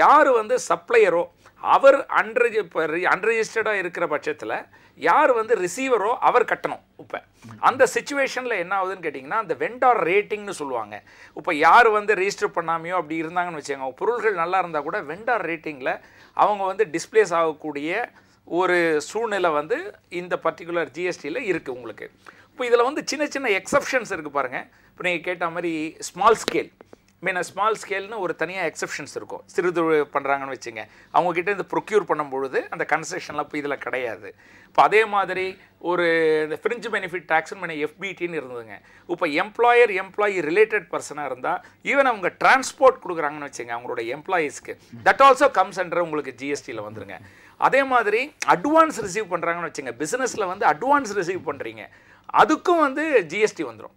யார் வந்து சப்ளையரோ அவர் அன்ரெஜிஸ்டர்டாக இருக்கிற பட்சத்தில் யார் வந்து ரிசீவரோ அவர் கட்டணும். இப்போ அந்த சிச்சுவேஷனில் என்ன ஆகுதுன்னு கேட்டிங்கன்னா, அந்த வெண்டார் ரேட்டிங்னு சொல்லுவாங்க. இப்போ யார் வந்து ரெஜிஸ்டர் பண்ணாமையோ அப்படி இருந்தாங்கன்னு வச்சுக்கோங்க, பொருள்கள் நல்லா இருந்தால் கூட வெண்டார் ரேட்டிங்கில் அவங்க வந்து டிஸ்பிளேஸ் ஆகக்கூடிய ஒரு சூழ்நிலை வந்து இந்த பர்டிகுலர் ஜிஎஸ்டியில் இருக்குது உங்களுக்கு. இப்போ இதில் வந்து சின்ன சின்ன எக்ஸப்ஷன்ஸ் இருக்குது பாருங்கள். இப்போ நீங்கள் கேட்ட மாதிரி ஸ்மால் ஸ்கேல் ஸ்மால் ஸ்கேல்னு ஒரு தனியாக எக்ஸப்ஷன்ஸ் இருக்கும். சிறுதொழில் பண்ணுறாங்கன்னு வச்சுங்க, அவங்கக்கிட்ட இந்த ப்ரொக்யூர் பண்ணும்பொழுது அந்த கன்செஷன்லாம் இப்போ இதில் கிடையாது. இப்போ அதே மாதிரி ஒரு இந்த ஃப்ரிஞ்ச் பெனிஃபிட் டேக்ஸ்னு எஃபிடின்னு இருந்ததுங்க. இப்போ எம்ப்ளாயி ரிலேட்டட் பர்சனாக இருந்தால் ஈவன் அவங்க டிரான்ஸ்போர்ட் கொடுக்குறாங்கன்னு வச்சுங்க அவங்களோட எம்ப்ளாயீஸ்க்கு, தட் ஆல்சோ கம்ஸ் அண்டர் உங்களுக்கு ஜிஎஸ்டியில் வந்துருங்க. அதே மாதிரி அட்வான்ஸ் ரிசீவ் பண்ணுறாங்கன்னு வச்சுங்க, பிஸ்னஸில் வந்து அட்வான்ஸ் ரிசீவ் பண்ணுறீங்க, அதுக்கும் வந்து ஜிஎஸ்டி வந்துடும்.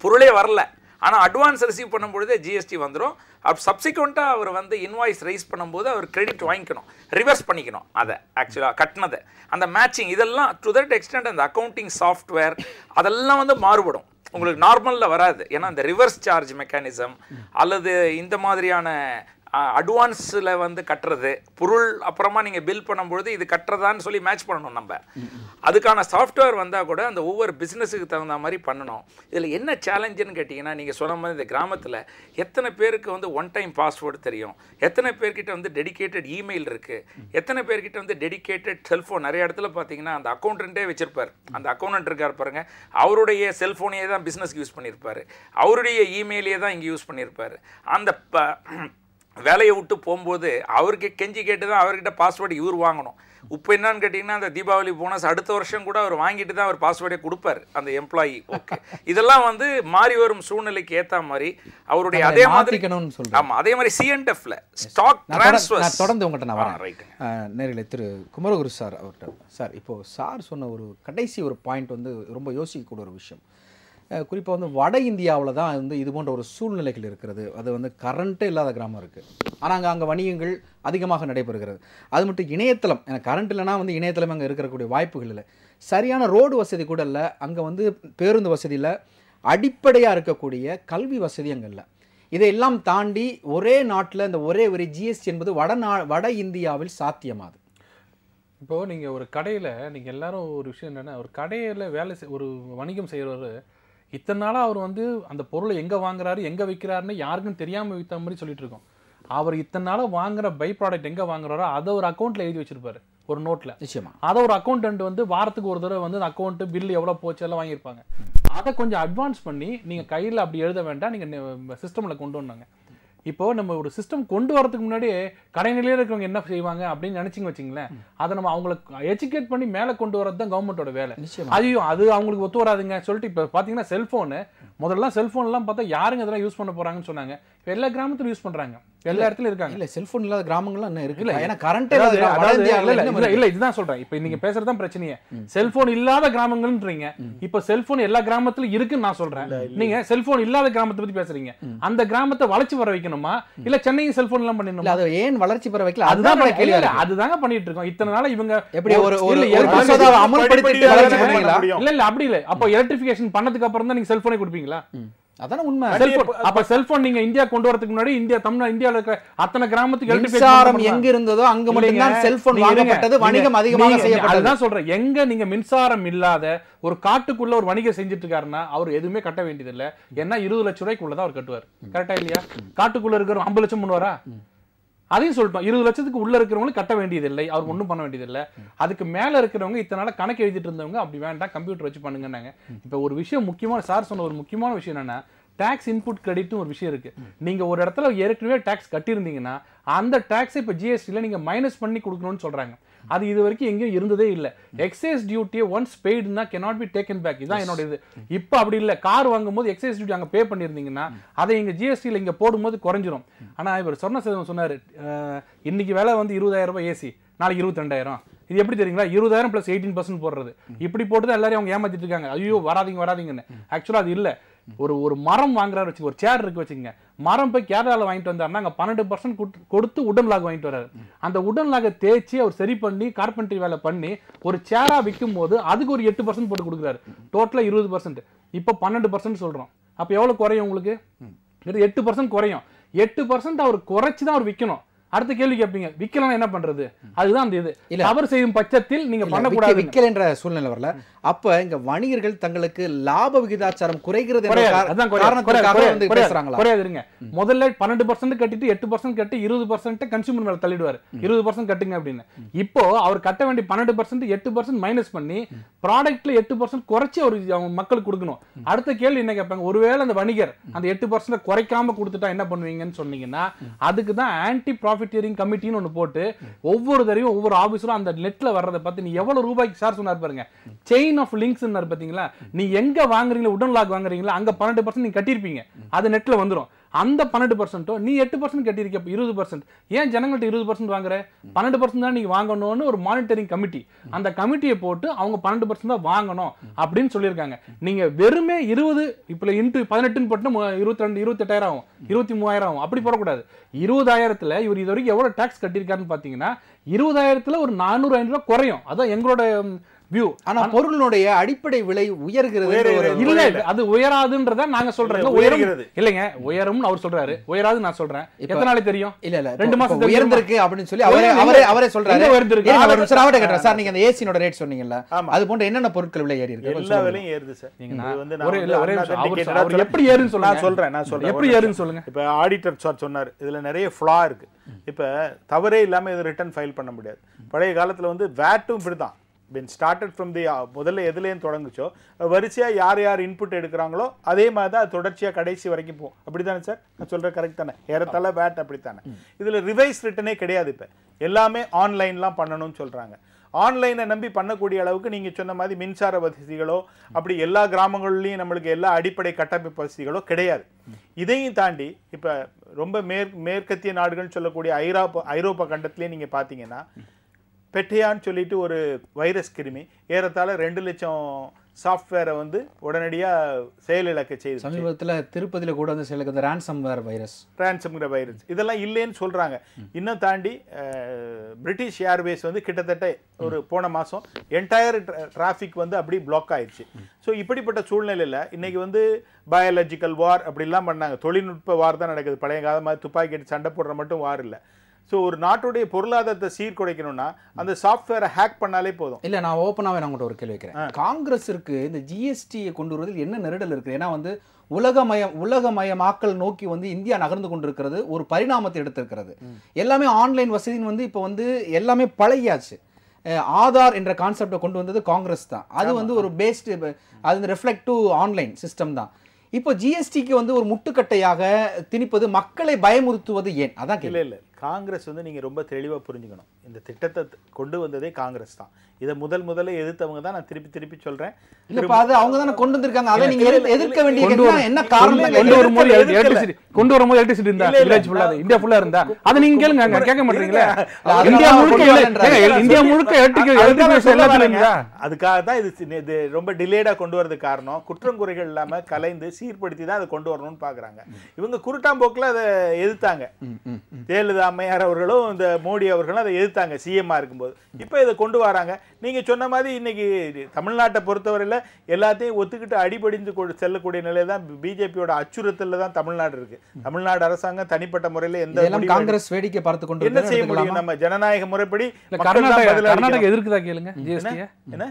பொருளே வரல ஆனால் அட்வான்ஸ் ரிசீவ் பண்ணும்பொழுதே ஜிஎஸ்டி வந்துடும். சப்சிக்வெண்ட்டாக அவர் வந்து இன்வாய்ஸ் ரைஸ் பண்ணும்போது அவர் கிரெடிட் வாங்கிக்கணும், ரிவர்ஸ் பண்ணிக்கணும் அதை ஆக்சுவலாக கட்டினதை. அந்த மேட்சிங் இதெல்லாம் டு தட் எக்ஸ்டென்ட் அந்த அக்கௌண்டிங் சாஃப்ட்வேர் அதெல்லாம் வந்து மாறுபடும். உங்களுக்கு நார்மலில் வராது. ஏன்னா இந்த ரிவர்ஸ் சார்ஜ் மெக்கானிசம் அல்லது இந்த மாதிரியான அட்வான்ஸில் வந்து கட்டுறது, பொருள் அப்புறமா நீங்கள் பில் பண்ணும்பொழுது இது கட்டுறதான்னு சொல்லி மேட்ச் பண்ணணும். நம்ம அதுக்கான சாஃப்ட்வேர் வந்தால் கூட அந்த ஒவ்வொரு பிஸ்னஸுக்கு தகுந்த மாதிரி பண்ணணும். இதில் என்ன சேலஞ்சுன்னு கேட்டிங்கன்னா, நீங்கள் சொன்ன மாதிரி இந்த கிராமத்தில் எத்தனை பேருக்கு வந்து ஒன் டைம் பாஸ்வேர்டு தெரியும், எத்தனை பேர்கிட்ட வந்து டெடிக்கேட்டட் இமெயில் இருக்குது, எத்தனை பேர்கிட்ட வந்து டெடிக்கேட்டட் செல்ஃபோன். நிறைய இடத்துல பார்த்தீங்கன்னா அந்த அக்கௌண்டன்ட்டே வச்சிருப்பார். அந்த அக்கௌண்டன்ட் இருக்கார் பாருங்கள், அவருடைய செல்ஃபோனையே தான் பிஸ்னஸ்க்கு யூஸ் பண்ணியிருப்பார், அவருடைய இமெயிலே தான் இங்கே யூஸ் பண்ணியிருப்பார். அந்த வேலையை விட்டு போகும்போது அவருக்கு கெஞ்சி கேட்டு தான் அவர்கிட்ட பாஸ்வேர்டு இவர் வாங்கணும். இப்போ என்னன்னு கேட்டிங்கன்னா, அந்த தீபாவளி போனஸ் அடுத்த வருஷம் கூட அவர் வாங்கிட்டு தான் அவர் பாஸ்வேர்டே கொடுப்பார் அந்த எம்ப்ளாயி. ஓகே, இதெல்லாம் வந்து மாறி வரும் சூழ்நிலைக்கு ஏற்ற மாதிரி அவருடைய அதே மாதிரி ஆமாம், அதே மாதிரி சிஎன்எஃப்ல ஸ்டாக் ட்ரான்ஸ்ஃபர் தொடர்ந்து உங்கள்கிட்ட நான் வரேன். ரைட்டு நேரில் திரு குமரகுரு சார் அவர்கிட்ட. சார், இப்போது சார் சொன்ன ஒரு கடைசி ஒரு பாயிண்ட் வந்து ரொம்ப யோசிக்கக்கூடிய ஒரு விஷயம். குறிப்பாக வந்து வட இந்தியாவில் தான் வந்து இது போன்ற ஒரு சூழ்நிலைகள் இருக்கிறது. அது வந்து கரண்ட்டே இல்லாத கிராமம் இருக்குது, ஆனால் அங்கே வணிகங்கள் அதிகமாக நடைபெறுகிறது. அது மட்டும் இணையதளம், எனக்கு கரண்ட் இல்லைனா வந்து இணையதளம் அங்கே இருக்கக்கூடிய வாய்ப்புகள் இல்லை, சரியான ரோடு வசதி கூட இல்லை, அங்கே வந்து பேருந்து வசதி இல்லை, அடிப்படையாக இருக்கக்கூடிய கல்வி வசதி அங்கே இல்லை. இதையெல்லாம் தாண்டி ஒரே நாட்டில் இந்த ஒரே ஜிஎஸ்டி என்பது வட இந்தியாவில் சாத்தியமாகுது. இப்போது நீங்கள் ஒரு கடையில் நீங்கள் எல்லாரும் ஒரு விஷயம் என்னென்னா, ஒரு கடையில் ஒரு வணிகம் செய்கிறவர் இத்தனை நாளாக அவர் வந்து அந்த பொருளை எங்கே வாங்குறாரு எங்கே விற்கிறாருன்னு யாருக்கும் தெரியாமல் விற்ற மாதிரி சொல்லிட்டு இருக்கோம். அவர் இத்தனை நாளாக வாங்குற பை ப்ராடக்ட் எங்கே வாங்குறாரோ அதை ஒரு அக்கௌண்ட்டில் எழுதி வச்சிருப்பாரு, ஒரு நோட்டில். நிச்சயமாக அதை ஒரு அக்கௌண்டன்ட் வந்து வாரத்துக்கு ஒரு தடவை வந்து அக்கௌண்ட்டு பில் எவ்வளோ போச்சு எல்லாம் வாங்கியிருப்பாங்க. அதை கொஞ்சம் அட்வான்ஸ் பண்ணி நீங்கள் கையில் அப்படி எழுத வேண்டாம், நீங்கள் சிஸ்டமில் கொண்டு வந்தாங்க. இப்போ நம்ம ஒரு சிஸ்டம் கொண்டு வரதுக்கு முன்னாடியே கடைநிலையில் இருக்கிறவங்க என்ன செய்வாங்க அப்படின்னு நினைச்சிங்க வச்சிங்களேன், அதை நம்ம அவங்களுக்கு எஜுகேட் பண்ணி மேலே கொண்டு வரது தான் கவர்மெண்டோட வேலை. அதையும் அது அவங்களுக்கு ஒத்து வராதுங்க சொல்லிட்டு இப்போ பார்த்தீங்கன்னா செல்ஃபோனு, முதல்ல செல்ஃபோன்லாம் பார்த்தா யாருங்க இதெல்லாம் யூஸ் பண்ண போகிறாங்கன்னு சொன்னாங்க, இப்போ எல்லா கிராமத்திலும் யூஸ் பண்ணுறாங்க. எல்லா இடத்துலயும் இருக்காங்க. இல்ல செல்போன் இல்லாத கிராமங்கள்லாம் என்ன இருக்கு? இல்ல, ஏன்னா கரண்ட் அதாவது இல்லாத இல்ல இதுதான் சொல்றேன். இப்ப நீங்க பேசுறதுதான் பிரச்சனையே. செல்போன் இல்லாத கிராமங்கள்ன்றீங்க. இப்ப செல்போன் எல்லா கிராமத்திலும் இருக்குன்னு நான் சொல்றேன். நீங்க செல்போன் இல்லாத கிராமத்தை பத்தி பேசுறீங்க. அந்த கிராமத்தை வளர்ச்சி வர வைக்கணுமா இல்ல சென்னையும் செல்போன் எல்லாம் பண்ணிடணுமா? அது ஏன் வளர்ச்சி பெற வைக்கல? அதுதான் அதுதாங்க பண்ணிட்டு இருக்கோம் இத்தனை நாளா. இவங்க எப்படி ஒரு மசோதாவை அமல்படுத்திட்டு வளர்ச்சி பண்ணுவீங்களா? இல்ல அப்படி இல்ல. அப்ப எலக்ட்ரிஃபிகேஷன் பண்ணதுக்கு அப்புறம் தான் நீங்க செல்போனை கொடுப்பீங்களா? அதான உண்மை. அப்ப செல்போன் நீங்க இந்தியா கொண்டு வரதுக்கு முன்னாடி இந்தியால இருக்க அத்தனை கிராமத்துக்கு மின்சாரம் எங்க இருந்ததோ அங்க மட்டும் தான் செல்போன் வாங்கப்பட்டது, வணிகம் அதிகமாக செய்யப்பட்டது. அதுதான் சொல்றேன். எங்க நீங்க மின்சாரம் இல்லாத ஒரு காட்டுக்குள்ள ஒரு வணிகம் செஞ்சுட்டு இருக்காருன்னா அவர் எதுவுமே கட்ட வேண்டியது இல்ல. ஏன்னா 20 லட்சம் ரூபாய்க்குள்ளதான் அவர் கட்டுவார். கரெக்டா இல்லையா? காட்டுக்குள்ள இருக்கிற 50 லட்சம் பண்ணுவாரா? அதையும் சொல்லிட்டோம். 20 லட்சத்துக்கு உள்ள இருக்கிறவங்களுக்கு கட்ட வேண்டியது இல்லை, அவர் ஒன்றும் பண்ண வேண்டியது இல்லை. அதுக்கு மேல இருக்கிறவங்க இத்தனால கணக்கு எழுதிட்டு இருந்தவங்க அப்படி வேண்டாம், கம்ப்யூட்டர் வச்சு பண்ணுங்கன்னாங்க. இப்ப ஒரு விஷயம் முக்கியமான சார் சொன்ன ஒரு முக்கியமான விஷயம் என்னன்னா, டாக்ஸ் இன்புட் கிரெடிட்னு ஒரு விஷயம் இருக்கு. நீங்க ஒரு இடத்துல ஏற்கனவே டாக்ஸ் கட்டியிருந்தீங்கன்னா அந்த டாக்ஸை இப்ப ஜிஎஸ்டில நீங்க மைனஸ் பண்ணி கொடுக்கணும்னு சொல்றாங்க. அது இது வரைக்கும் எங்கேயும் இருந்ததே இல்லை. எக்ஸைஸ் டியூட்டியை ஒன்ஸ் பெய்டுனா cannot be taken back. இதான் என்னோட இது. இப்போ அப்படி இல்லை. கார் வாங்கும்போது எக்ஸைஸ் டியூட்டி அங்கே பே பண்ணியிருந்தீங்கன்னா அதை இங்கே ஜிஎஸ்டியில் இங்கே போடும்போது குறைஞ்சிரும். ஆனால் இவர் சொன்னார் இன்னைக்கு விலை வந்து 20,000 ரூபாய் ஏசி, நாளைக்கு 22,000. இது எப்படி தெரியுங்களா? 20,000 + 18% போடுறது. இப்படி போட்டு தான் எல்லாரையும் அவங்க ஏமாத்திட்டு இருக்காங்க. ஐயோ வராதிங்கன்னு. ஆக்சுவலா அது இல்லை. ஒரு மரம் வாங்குறாரு வச்சுக்க, ஒரு சேர் இருக்கு வச்சுக்கோங்க. மரம் போய் கேரளாவில் வாங்கிட்டு வந்தாருன்னா அங்கே 12% கொடுத்து உடன் லாக் வாங்கிட்டு வர்றாரு. அந்த உடன் லாகை தேய்ச்சி அவர் சரி பண்ணி கார்பென்ட்ரி வேலை பண்ணி ஒரு சேரா விற்கும் போது அதுக்கு ஒரு 8% போட்டு கொடுக்குறாரு. டோட்டலாக 20%. இப்போ 12% சொல்றோம். அப்போ எவ்வளவு குறையும் உங்களுக்கு? 8% குறையும். 8% அவர் குறைச்சி தான் அவர் விற்கணும். அடுத்த கேள்வி கேட்பீங்க, விக்கலாம் என்ன பண்றது? அதுதான் அந்த இது. தவறு செய்யும் பட்சத்தில் நீங்க பண்ணக்கூடாது. விக்கல் என்ற சூழ்நிலை வரல. அப்ப இங்க வணிகர்கள் தங்களுக்கு லாப விகிதாச்சாரம் குறைகிறது குறையாதுங்க. முதல்ல 12% கட்டிட்டு 8% கட்டி 20% கன்சூமர் மேல தள்ளிடுவாரு. 20% கட்டுங்க அப்படின்னு. இப்போ அவர் கட்ட வேண்டிய 12% 8% மைனஸ் பண்ணி ப்ராடக்ட்ல 8% குறைச்சி அவங்க மக்களுக்கு கொடுக்கணும். அடுத்த கேள்வி என்ன கேட்பாங்க, ஒருவேளை அந்த வணிகர் அந்த 8% குறைக்காம கொடுத்துட்டா என்ன பண்ணுவீங்கன்னு சொன்னீங்கன்னா அதுக்கு தான் ஆன்டி ப்ராஃபிட்டியரிங் கமிட்டின்னு ஒன்று போட்டு ஒவ்வொரு தடவையும் ஒவ்வொரு ஆபீஸரும் அந்த நெட்ல வர்றதை பார்த்து நீ எவ்வளவு ரூபாய்க்கு சார் சொன்னார் பாருங்க, செயின் ஆஃப் லிங்க்ஸ் பாத்தீங்களா? நீ எங்க வாங்குறீங்களா, உடன் லாக் வாங்குறீங்களா, அங்க 12% நீங்க கட்டிருப்பீங்க. அது நெட்ல வந்துடும். அந்த 12% நீ 8% கட்டிருக்க. 20% ஏன் ஜனங்கள்ட்ட 20% வாங்குற? 12% தான் நீங்க வாங்கணும்னு ஒரு மானிட்டரிங் கமிட்டி, அந்த கமிட்டியை போட்டு அவங்க 12% தான் வாங்கணும் அப்படின்னு சொல்லியிருக்காங்க. நீங்க வெறுமே 20 இப்ப இன்டு 18 போட்டு 22 28,000 ஆகும், 23,000 ஆகும். அப்படி போடக்கூடாது. 20,000த்துல இவர் இது வரைக்கும் எவ்வளவு டாக்ஸ் கட்டியிருக்காருன்னு பாத்தீங்கன்னா 20,000த்துல ஒரு 400-500 ரூபாய் குறையும். அதான் எங்களோட வியூ. ஆனா பொருளுடைய அடிப்படை விலை உயர்கிறது. இல்ல அது உயராதுன்றத நாங்க சொல்றோம். உயரும் இல்லைங்க, உயரும்னு அவர் சொல்றாரு, உயராது நான் சொல்றேன். எத்தனை நாள் தெரியும்? இல்ல இல்ல 2 மாசம் உயர்ந்திருக்கு அப்படின்னு சொல்லி அவரே சொல்றாரு. சார் நீங்க அந்த ஏசியோட ரேட் சொன்னீங்கல்ல, அது போன்ற என்னென்ன பொருட்கள் விலை ஏறி இருக்கு? எல்லா விலையும் ஏறுது சார். அவர் எப்படி ஏறுன்னு சொல்லுங்க. நான் சொல்றேன் எப்படி ஏறுன்னு சொல்லுங்க. இப்ப ஆடிட்டர் சார் சொன்னார் இதுல நிறைய ஃப்ளா இருக்கு. இப்ப தவறே இல்லாம இது ரிட்டர்ன் ஃபைல் பண்ண முடியாது. பழைய காலத்துல வந்து வேட்டும் இப்படிதான் been started from the முதல்ல எதுலேயும் தொடங்குச்சோ வரிசையா யார் யார் இன்புட் எடுக்கிறாங்களோ அதே மாதிரி தான் தொடர்ச்சியா கடைசி வரைக்கும் போகும். அப்படித்தானே சார்? நான் சொல்றேன் கரெக்ட் தானே? ஏறத்தாழ வேட் அப்படித்தானே? இதுல ரிவைஸ் ரிட்டனே கிடையாது. இப்ப எல்லாமே ஆன்லைன்லாம் பண்ணணும்னு சொல்றாங்க. ஆன்லைனை நம்பி பண்ணக்கூடிய அளவுக்கு நீங்க சொன்ன மாதிரி மின்சார வசதிகளோ அப்படி எல்லா கிராமங்கள்லயும் நம்மளுக்கு எல்லா அடிப்படை கட்டமைப்பு வசதிகளோ கிடையாது. இதையும் தாண்டி இப்ப ரொம்ப மேற்கத்திய நாடுகள்னு சொல்லக்கூடிய ஐரோப்பா கண்டத்திலேயே நீங்க பாத்தீங்கன்னா பெட்டியான்னு சொல்லிட்டு ஒரு வைரஸ் கிருமி ஏறத்தாழ 2 லட்சம் சாஃப்ட்வேரை வந்து உடனடியா செயலிழக்க செய்து. சமீபத்தில் திருப்பதியில் கூட வந்து செயலுக்கு ரான்சம்வேர் வைரஸ் இதெல்லாம் இல்லைன்னு சொல்றாங்க. இன்னும் தாண்டி பிரிட்டிஷ் ஏர்வேஸ் வந்து கிட்டத்தட்ட ஒரு போன மாசம் என்டையர் டிராஃபிக் வந்து அப்படி பிளாக் ஆயிடுச்சு. ஸோ இப்படிப்பட்ட சூழ்நிலையில் இன்னைக்கு வந்து பயாலஜிக்கல் வார் அப்படிலாம் பண்ணாங்க. தொழில்நுட்ப வார் தான் நடக்குது. பழைய காலம் மாதிரி துப்பாக்கி எடுத்து சண்டை போடுற மட்டும் வார் இல்லை. ஸோ ஒரு நாட்டுடைய பொருளாதாரத்தை சீர்குலைக்கணும்னா அந்த சாஃப்ட்வேரை ஹேக் பண்ணாலே போதும். இல்லை, நான் ஓப்பனாகவே நான் உங்கள்கிட்ட ஒரு கேள்வி வைக்கிறேன். காங்கிரஸிற்கு இந்த ஜிஎஸ்டியை கொண்டு வருவதில் என்ன நெருடல் இருக்குது? ஏன்னா வந்து உலகமயமாக்கல் நோக்கி வந்து இந்தியா நகர்ந்து கொண்டிருக்கிறது, ஒரு பரிணாமத்தை எடுத்திருக்கிறது. எல்லாமே ஆன்லைன் வசதின்னு வந்து இப்போ வந்து எல்லாமே பழகியாச்சு. ஆதார் என்ற கான்செப்டை கொண்டு வந்தது காங்கிரஸ் தான். அது வந்து ஒரு பேஸ்டு, அது ரெஃப்ளெக்ட் டு ஆன்லைன் சிஸ்டம் தான். இப்போ ஜிஎஸ்டிக்கு வந்து ஒரு முட்டுக்கட்டையாக திணிப்பது, மக்களை பயமுறுத்துவது ஏன்? அதான் இல்லை இல்லை, காங்கிரஸ் வந்து நீங்கள் ரொம்ப தெளிவாக புரிஞ்சுக்கணும், இந்த திட்டத்தை கொண்டு வந்ததே காங்கிரஸ் தான். இதை முதல்ல எதிர்த்தவங்க தான். நான் திருப்பி சொல்கிறேன். இல்லப்பா, அது அவங்க தானே கொண்டு வந்திருக்காங்க. அதை நீங்க எதிர்க்க வேண்டிய என்ன காரணம்? கொண்டு வரும்போது எலக்ட்ரிசிட்டி இருந்தா வில்லேஜ் ஃபுல்லா இந்தியா ஃபுல்லா இருந்தா அதை நீங்க கேளுங்க, கேட்க மாட்டீங்களா? இந்தியா முழுக்க அதுக்காக தான் இது ரொம்ப டிலேடா கொண்டு வரது காரணம். குற்றம் குறைகள் இல்லாம கலைந்து சீர்படுத்தி தான் அதை கொண்டு வரணும்னு பாக்குறாங்க. இவங்க குருட்டாம்போக்கில் அதை எதிர்த்தாங்க. ஜெயலலிதா அம்மையார் அவர்களும் இந்த மோடி அவர்களும் அதை எதிர்த்தாங்க சிஎம்ஆ இருக்கும்போது. இப்போ இதை கொண்டு வராங்க. நீங்க சொன்ன மாதிரி இன்னைக்கு தமிழ்நாட்டை பொறுத்தவரையில எல்லாத்தையும் ஒத்துக்கிட்டு அடிபடிந்து செல்லக்கூடிய நிலையில தான் பிஜேபியோட அச்சுறுத்தல்ல தான் தமிழ்நாடு இருக்கு. தமிழ்நாடு அரசாங்கம் தனிப்பட்ட முறையில எந்த காங்கிரஸ் வேடிக்கை பார்த்து கொண்டு என்ன செய்ய முடியும்? நம்ம ஜனநாயக முறைப்படி கர்நாடகா எதிர்க்குதா கேளுங்க. ஜிஎஸ்டி என்ன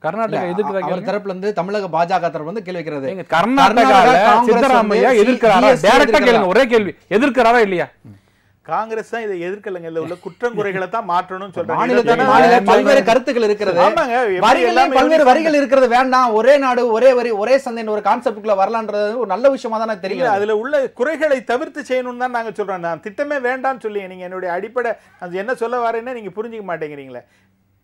கர்நாடகா எதிர்க்குதா அவர் தரப்புல இருந்து தமிழக பாஜக தரப்பு வந்து கேள்வி வைக்கிறது. கர்நாடகால சித்தராமையா எதிர்க்கிறாரா? டைரக்டா கேளுங்க, ஒரே கேள்வி, எதிர்க்கிறாரா இல்லையா? காங்கிரஸ் தான் இதை எதிர்க்கலங்க. இதுல உள்ள குற்றங்குறைகளை தான் மாற்றணும்னு சொல்றாங்க. பல்வேறு கருத்துக்கள் இருக்கிறது, பல்வேறு வரிகள் இருக்கிறது. வேண்டாம், ஒரே நாடு ஒரே வரி ஒரே சந்தைன்னு ஒரு கான்செப்டுக்குள்ள வரலான்றது ஒரு நல்ல விஷயமா தானே தெரியல. அதுல உள்ள குறைகளை தவிர்த்து செய்யணும்னு தான் நாங்க சொல்றோம். நான் திட்டமே வேண்டாம்னு சொல்லி நீங்க என்னுடைய அடிப்படை அது என்ன சொல்ல வரேன்னு நீங்க புரிஞ்சுக்க மாட்டேங்கிறீங்களே.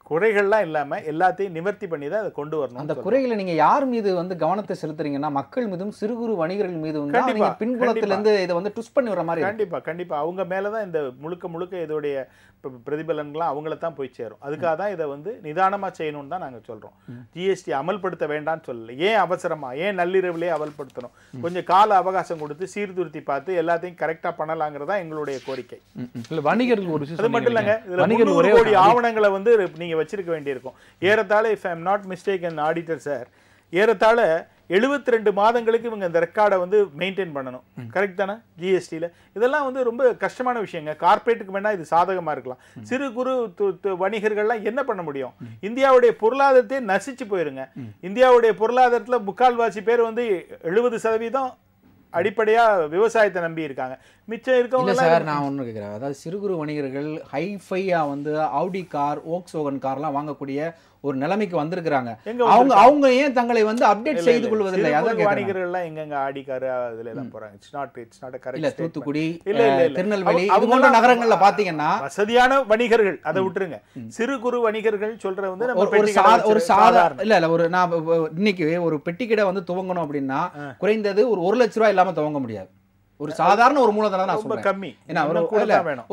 குறைகள்லாம் இல்லாம எல்லாத்தையும் நிவர்த்தி பண்ணி தான் அதை கொண்டு வரணும். அந்த குறைகளை நீங்க யார் மீது வந்து கவனத்தை செலுத்துறீங்கன்னா மக்கள் மீதும் சிறு குறு வணிகர்கள் மீதும் பின்புலத்துல இருந்து இதை வந்து ட்விஸ்ட் பண்ணி வர மாதிரி. கண்டிப்பா அவங்க மேலதான் இந்த முழுக்க இதோடைய பிரதிபலன்கள்லாம் அவங்கள தான் போய் சேரும். அதுக்காக தான் இதை வந்து நிதானமா செய்யணும்னு தான் நாங்க சொல்றோம். ஜிஎஸ்டி அமல்படுத்த வேண்டாம்னு சொல்லல. ஏன் அவசரமா, ஏன் நள்ளிரவிலே அமல்படுத்தணும்? கொஞ்சம் கால அவகாசம் கொடுத்து சீர்திருத்தி பார்த்து எல்லாத்தையும் கரெக்டா பண்ணலாங்கிறதா எங்களுடைய கோரிக்கை. வணிகர்கள் ஒரு அது மட்டும் இல்லைங்க, இதுல 300 கோடி ஆவணங்களை வந்து நீங்க வச்சிருக்க வேண்டியிருக்கும். ஏறத்தாழ if I am not mistaken auditor sir, ஏறத்தாழ 72 மாதங்களுக்கு இவங்க இந்த ரெக்கார்டை வந்து மெயின்டைன் பண்ணணும். கரெக்ட் தானே? ஜிஎஸ்டியில் இதெல்லாம் வந்து ரொம்ப கஷ்டமான விஷயங்க. கார்பரேட்டுக்கு வேணா இது சாதகமாக இருக்கலாம். சிறு குறு வணிகர்கள்லாம் என்ன பண்ண முடியும்? இந்தியாவுடைய பொருளாதாரத்தை நசிச்சு போயிருங்க. இந்தியாவுடைய பொருளாதாரத்தில் முக்கால்வாசி பேர் வந்து 70% அடிப்படையா விவசாயத்தை நம்பி இருக்காங்க. மிச்சம் இருக்கவங்க சார், நான் ஒன்று கேட்குறேன். அதாவது சிறு குறு வணிகர்கள் ஹைஃபையா வந்து ஆடி கார், வோக்ஸ்வாகன் கார்லாம் வாங்கக்கூடிய ஒரு நிலைமைக்கு வந்திருக்கிறாங்க. அவங்க ஏன் தங்களை வந்து அப்டேட் செய்து கொள்வதில்லை? வணிகர்கள்லாம் எங்கெங்க ஆடி கார் அதுல எல்லாம் போறாங்க. It's not correct. இல்ல, தூத்துக்குடி, திருநெல்வேலி இது போன்ற நகரங்கள்ல பாத்தீங்கன்னா வசதியான வணிகர்கள் அதை விட்டுருங்க. சிறு குறு வணிகர்கள் சொல்ற வந்து ஒரு சாதாரண இல்ல ஒரு நான் இன்னைக்கு ஒரு பெட்டி கடை வந்து துவங்கணும் அப்படின்னா குறைந்தது ஒரு 1 லட்ச ரூபாய் இல்லாம துவங்க முடியாது. ஒரு சாதாரண ஒரு மூலதனம் நான் சொல்றேன். கம்மி.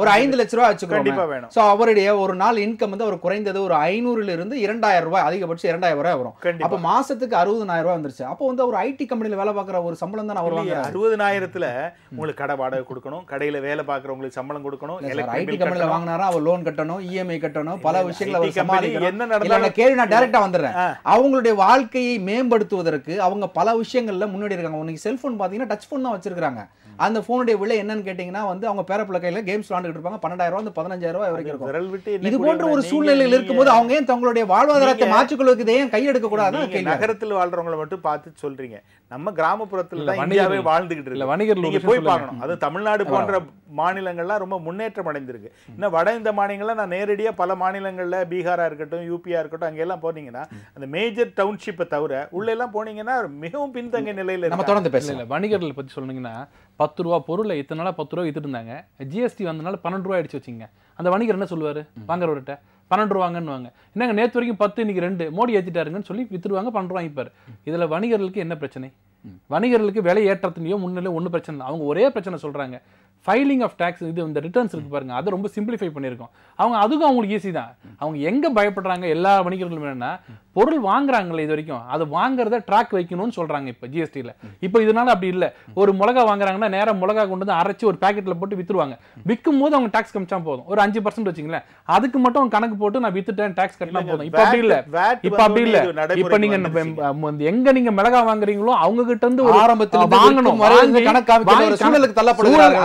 ஒரு 5 லட்ச ரூபாய் வச்சுக்கிறோம். சோ அவருடைய ஒரு நாள் இன்கம் வந்து ஒரு குறைந்தது ஒரு 500 இருந்து 2000 ரூபாய், அதிகபட்சம் 2000 ரூபாய் வரும். அப்ப மாசத்துக்கு 60000 ரூபாய் வந்துருச்சு. அப்போ வந்து ஒரு ஐடி கம்பெனில வேலை பார்க்குற ஒரு சம்பளம் தான் அவர் வாங்குறாரு. 60000ல உங்களுக்கு கடை வாடகை கொடுக்கணும், கடையில வேலை பார்க்குறவங்களுக்கு சம்பளம் கொடுக்கணும், ஐடி கம்பெனில வாங்கினாரா அவர் லோன் கட்டணும், இஎம்ஐ கட்டணும், பல விஷயங்களை அவர் சமாளிக்கணும். என்ன நடந்தாலும் கேள்வி நான் டைரக்டா வந்துடுறேன். அவங்களுடைய வாழ்க்கையை மேம்படுத்துவதற்கு அவங்க பல விஷயங்கள்ல முன்னாடி இருக்காங்க. உனக்கு செல்போன் பாத்தீங்கன்னா டச் போன் தான் வச்சிருக்காங்க. அந்த போனுடைய விலை என்னன்னு கேட்டீங்கன்னா வந்து அவங்க பேரப்பிள்ளை கையில கேம்ஸ் விளையாண்டுட்டு இருப்பாங்க. 12000 ரூபாய் 15000 ரூபாய் வரைக்கும் இருக்கும். இது போன்ற ஒரு சூழ்நிலையில் இருக்கும்போது அவங்க ஏன் தங்களுடைய வாழ்வாதாரத்தை மாற்றிக்கொள்வதற்கு இதை ஏன் கையெடுக்க கூடாது? நகரத்தில் வாழ்றவங்களை மட்டும் பார்த்து சொல்றீங்க. நம்ம கிராமப்புறத்துல தான் இந்தியாவே வாழ்ந்துகிட்டு இருக்கு. நீங்க போய் பார்க்கணும். அது தமிழ்நாடு போன்ற மாநிலங்கள்லாம் ரொம்ப முன்னேற்றம் அடைந்திருக்கு. இன்னும் வட இந்த மாநிலங்கள்ல நான் நேரடியா பல மாநிலங்கள்ல பீகாரா இருக்கட்டும், யூபியா இருக்கட்டும், அங்கெல்லாம் போனீங்கன்னா அந்த மேஜர் டவுன்ஷிப்பை தவிர உள்ள எல்லாம் போனீங்கன்னா மிகவும் பின்தங்கிய நிலையில நம்ம தொடர்ந்து பேசல. வணிகர்கள் பத்தி சொன்னீங்கன்னா 10 ரூபா பொருளை இத்தனை நாளா 10 ரூபா வித்துட்டு இருந்தாங்க. ஜிஎஸ்டி வந்தனால 12 ரூபா ஆயிடுச்சு வச்சுங்க. அந்த வணிகர் என்ன சொல்லுவாரு? வாங்குறவர்கிட்ட 12 ரூபாங்கன்னு வாங்க. என்னங்க நேற்று வரைக்கும் 10 இன்னைக்கு 2 மோடி ஏற்றிட்டாருங்கன்னு சொல்லி வித்துருவாங்க. 12 ரூபா வாங்கிப்பாரு. இதுல வணிகர்களுக்கு என்ன பிரச்சனை? வணிகர்களுக்கு விலை ஏற்றத்திலையோ முன்னிலையோ ஒன்றும் பிரச்சனை இல்லை. அவங்க ஒரே பிரச்சனை சொல்றாங்க, ஃபைலிங் ஆஃப் டேக்ஸ். இது இந்த ரிட்டர்ன்ஸ் இருக்கு பாருங்க, அதை ரொம்ப சிம்பிளிஃபை பண்ணியிருக்கோம். அதுக்கும் அவங்களுக்கு ஈஸி தான். அவங்க எங்க பயப்படுறாங்க எல்லா வணிகர்களும் என்னன்னா, பொருள் வாங்குறாங்களே இது வரைக்கும் அதை வாங்குறத ட்ராக் வைக்கணும்னு சொல்றாங்க இப்போ ஜிஎஸ்டியில். இப்போ இதனால அப்படி இல்லை. ஒரு மிளகா வாங்குறாங்கன்னா நேரம் மிளகா கொண்டு வந்து அரைச்சி ஒரு பேக்கெட்ல போட்டு வித்துருவாங்க. விற்கும் போது அவங்க டாக்ஸ் கமிச்சா போதும். ஒரு 5% வச்சுங்களேன், அதுக்கு மட்டும் கணக்கு போட்டு நான் வித்துட்டேன் டாக்ஸ் கட்டினா போதும். இப்போ அப்படி இல்லை. இப்போ அப்படி இல்லை. இப்போ நீங்க எங்க நீங்க மிளகா வாங்குறீங்களோ அவங்க கிட்ட இருந்து ஆரம்பத்தில் வாங்கணும்.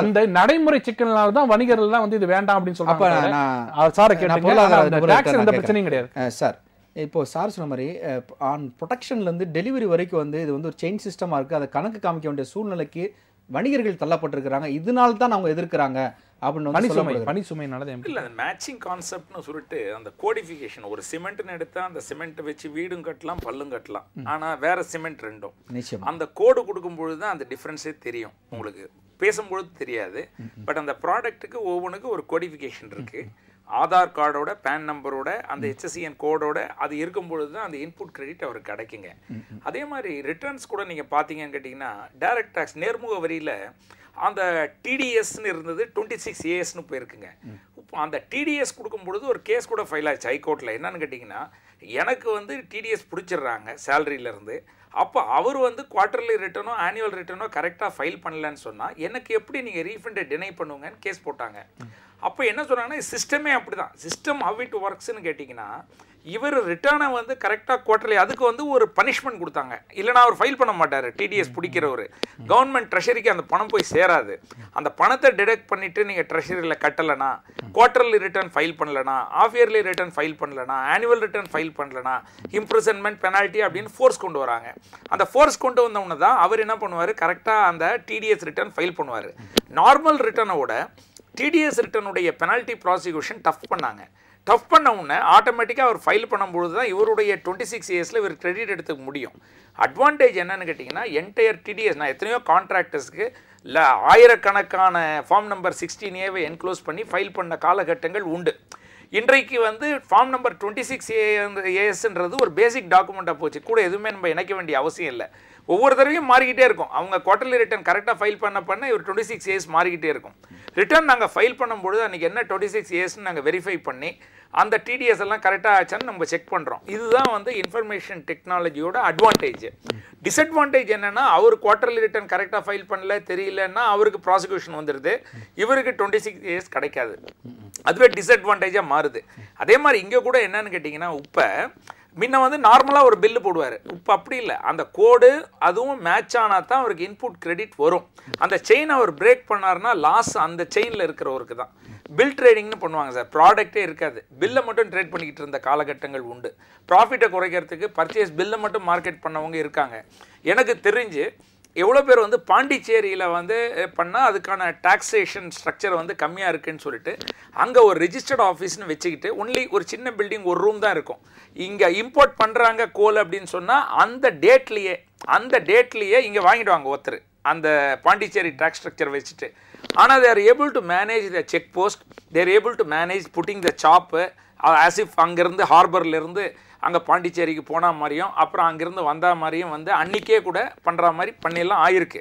அந்த நடைமுறை சிக்கல்னால தான் வணிகர்கள் தான் வந்து இது வேண்டாம் அப்படின்னு சொல்றாங்க. சார் கேட்டீங்க, எந்த பிரச்சனையும் கிடையாது சார். இப்போ சார் சொன்ன மாதிரி ஆன் ப்ரொடக்ஷன்லேருந்து டெலிவரி வரைக்கும் வந்து இது வந்து ஒரு செயின் சிஸ்டமாக இருக்குது. அதை கணக்கு காமிக்க வேண்டிய சூழ்நிலைக்கு வணிகர்கள் தள்ளப்பட்டிருக்கிறாங்க. இதனால தான் அவங்க எதிர்க்கிறாங்க அப்படின்னு பணி சுமைனால இல்லை. அந்த மேட்சிங் கான்செப்ட்னு சொல்லிட்டு அந்த கோடிஃபிகேஷன், ஒரு சிமெண்ட்னு எடுத்தால் அந்த சிமெண்ட்டை வச்சு வீடும் கட்டலாம், பல்லும் கட்டலாம். ஆனால் வேற சிமெண்ட் ரெண்டும் நிச்சயம் அந்த கோடு கொடுக்கும்பொழுது தான் அந்த டிஃப்ரென்ஸே தெரியும் உங்களுக்கு. பேசும்பொழுது தெரியாது. பட் அந்த ப்ராடக்ட்டுக்கு ஒவ்வொன்றுக்கும் ஒரு கோடிஃபிகேஷன் இருக்குது. ஆதார் கார்டோட பேன் நம்பரோட அந்த HSCN கோடோட அது இருக்கும்பொழுது தான் அந்த இன்புட் கிரெடிட் அவருக்கு கிடைக்குங்க. அதே மாதிரி ரிட்டர்ன்ஸ் கூட நீங்கள் பார்த்தீங்கன்னு கேட்டிங்கன்னா டைரக்ட் டேக்ஸ் நேர்முக வரியில் அந்த டிடிஎஸ்ன்னு இருந்தது 26ASன்னு போயிருக்குங்க. இப்போ அந்த டிடிஎஸ் கொடுக்கும்பொழுது ஒரு கேஸ் கூட ஃபைல் ஆச்சு ஹைகோர்ட்டில். என்னன்னு கேட்டிங்கன்னா, எனக்கு வந்து டிடிஎஸ் பிடிச்சிடுறாங்க சேலரியிலேருந்து, அப்போ அவர் வந்து குவார்ட்டர்லி ரிட்டர்னோ ஆனுவல் ரிட்டர்னோ கரெக்டாக ஃபைல் பண்ணலன்னு சொன்னால் எனக்கு எப்படி நீங்கள் ரீஃபண்டை டினை பண்ணுவீங்கன்னு கேஸ் போட்டாங்க. அப்போ என்ன சொன்னாங்கன்னா, சிஸ்டமே அப்படி தான். சிஸ்டம் ஹவ் இட் ஒர்க்ஸ்ன்னு கேட்டிங்கன்னா, இவர் ரிட்டர்னை வந்து கரெக்டாக குவார்ட்டர்லி அதுக்கு வந்து ஒரு பனிஷ்மெண்ட் கொடுத்தாங்க. இல்லைனா அவர் ஃபைல் பண்ண மாட்டார். டிடிஎஸ் பிடிக்கிறவர் கவர்மெண்ட் ட்ரெஷரிக்கு அந்த பணம் போய் சேராது. அந்த பணத்தை டிடெக்ட் பண்ணிவிட்டு நீங்கள் ட்ரெஷரியில் கட்டலைனா, குவார்ட்டர்லி ரிட்டர்ன் ஃபைல் பண்ணலனா, ஆஃப் இயர்லி ரிட்டர்ன் ஃபைல் பண்ணலனா, ஆனுவல் ரிட்டர்ன் ஃபைல் பண்ணலனா இம்ப்ரிசன்மெண்ட் பெனால்ட்டி அப்படின்னு ஃபோர்ஸ் கொண்டு வராங்க. அந்த ஃபோர்ஸ் கொண்டு வந்தவொன்னு தான் அவர் என்ன பண்ணுவார், கரெக்டாக அந்த டிடிஎஸ் ரிட்டர்ன் ஃபைல் பண்ணுவார். நார்மல் ரிட்டர்னோட டிடிஎஸ் ரிட்டர்னுடைய பெனால்ட்டி ப்ராசிக்யூஷன் டஃப் பண்ணாங்க. டஃப் பண்ண உடனே ஆட்டோமேட்டிக்காக அவர் ஃபைல் பண்ணும்பொழுது தான் இவருடைய 26ASல இவர் கிரெடிட் எடுத்துக்க முடியும். அட்வான்டேஜ் என்னன்னு கேட்டிங்கன்னா, என்டையர் டிடிஎஸ் நான் எத்தனையோ கான்ட்ராக்டர்ஸ்க்கு இல்லை ஆயிரக்கணக்கான ஃபார்ம் நம்பர் 16A என்க்ளோஸ் பண்ணி ஃபைல் பண்ண காலகட்டங்கள் உண்டு. இன்றைக்கு வந்து ஃபார்ம் நம்பர் 26ASன்றது ஒரு பேசிக் டாக்குமெண்ட்டாக போச்சு. கூட எதுவுமே நம்ம இணைக்க வேண்டிய அவசியம் இல்லை. ஒவ்வொரு தடவையும் மாறிக்கிட்டே இருக்கும். அவங்க குவார்ட்டர்லி ரிட்டர்ன் கரெக்டாக ஃபைல் பண்ண இவர் 26AS மாறிக்கிட்டே இருக்கும். ரிட்டர்ன் நாங்கள் ஃபைல் பண்ணும்பொழுது அன்றைக்கி என்ன 26ASன்னு நாங்கள் வெரிஃபை பண்ணி அந்த டிடிஎஸ் எல்லாம் கரெக்டாக ஆச்சான்னு நம்ம செக் பண்ணுறோம். இதுதான் வந்து இன்ஃபர்மேஷன் டெக்னாலஜியோட அட்வான்டேஜ். டிஸ்அட்வான்டேஜ் என்னென்னா, அவர் குவார்ட்டர்லி ரிட்டர்ன் கரெக்டாக ஃபைல் பண்ணல தெரியலன்னா அவருக்கு ப்ராசிக்யூஷன் வந்துடுது, இவருக்கு 26AS கிடைக்காது. அதுவே டிஸ்அட்வான்டேஜாக மாறுது. அதே மாதிரி இங்கே கூட என்னன்னு கேட்டிங்கன்னா, இப்போ முன்ன வந்து நார்மலாக ஒரு பில்லு போடுவார். இப்போ அப்படி இல்லை. அந்த கோடு அதுவும் மேட்ச் ஆனால் தான் அவருக்கு இன்புட் கிரெடிட் வரும். அந்த செயின் அவர் பிரேக் பண்ணார்னா லாஸ் அந்த செயினில் இருக்கிறவருக்கு தான். பில் ட்ரேடிங்னு பண்ணுவாங்க சார். ப்ராடக்டே இருக்காது, பில்லை மட்டும் ட்ரேட் பண்ணிக்கிட்டு இருந்த காலகட்டங்கள் உண்டு. ப்ராஃபிட்டை குறைக்கிறதுக்கு பர்ச்சேஸ் பில்லை மட்டும் மார்க்கெட் பண்ணவங்க இருக்காங்க. எனக்கு தெரிஞ்சு எவ்வளோ பேர் வந்து பாண்டிச்சேரியில் வந்து பண்ணால் அதுக்கான டாக்ஸேஷன் ஸ்ட்ரக்சர் வந்து கம்மியாக இருக்குன்னு சொல்லிட்டு அங்கே ஒரு ரிஜிஸ்டர்ட் ஆஃபீஸ்னு வச்சுக்கிட்டு ஒன்லி ஒரு சின்ன பில்டிங் ஒரு ரூம் தான் இருக்கும். இங்கே இம்போர்ட் பண்ணுறாங்க கோல் அப்படின்னு சொன்னால் அந்த டேட்லேயே இங்கே வாங்கிடுவாங்க ஒருத்தர் அந்த பாண்டிச்சேரி டாக்ஸ் ஸ்ட்ரக்சர் வச்சுட்டு. ஆனால் they are able to manage the check post, they are able to manage putting the chop as if அங்கேருந்து ஹார்பர்லேருந்து அங்கே பாண்டிச்சேரிக்கு போன மாதிரியும் அப்புறம் அங்கிருந்து வந்த மாதிரியும் வந்து அன்னைக்கே கூட பண்ற மாதிரி பண்ணியெல்லாம் ஆயிருக்கு.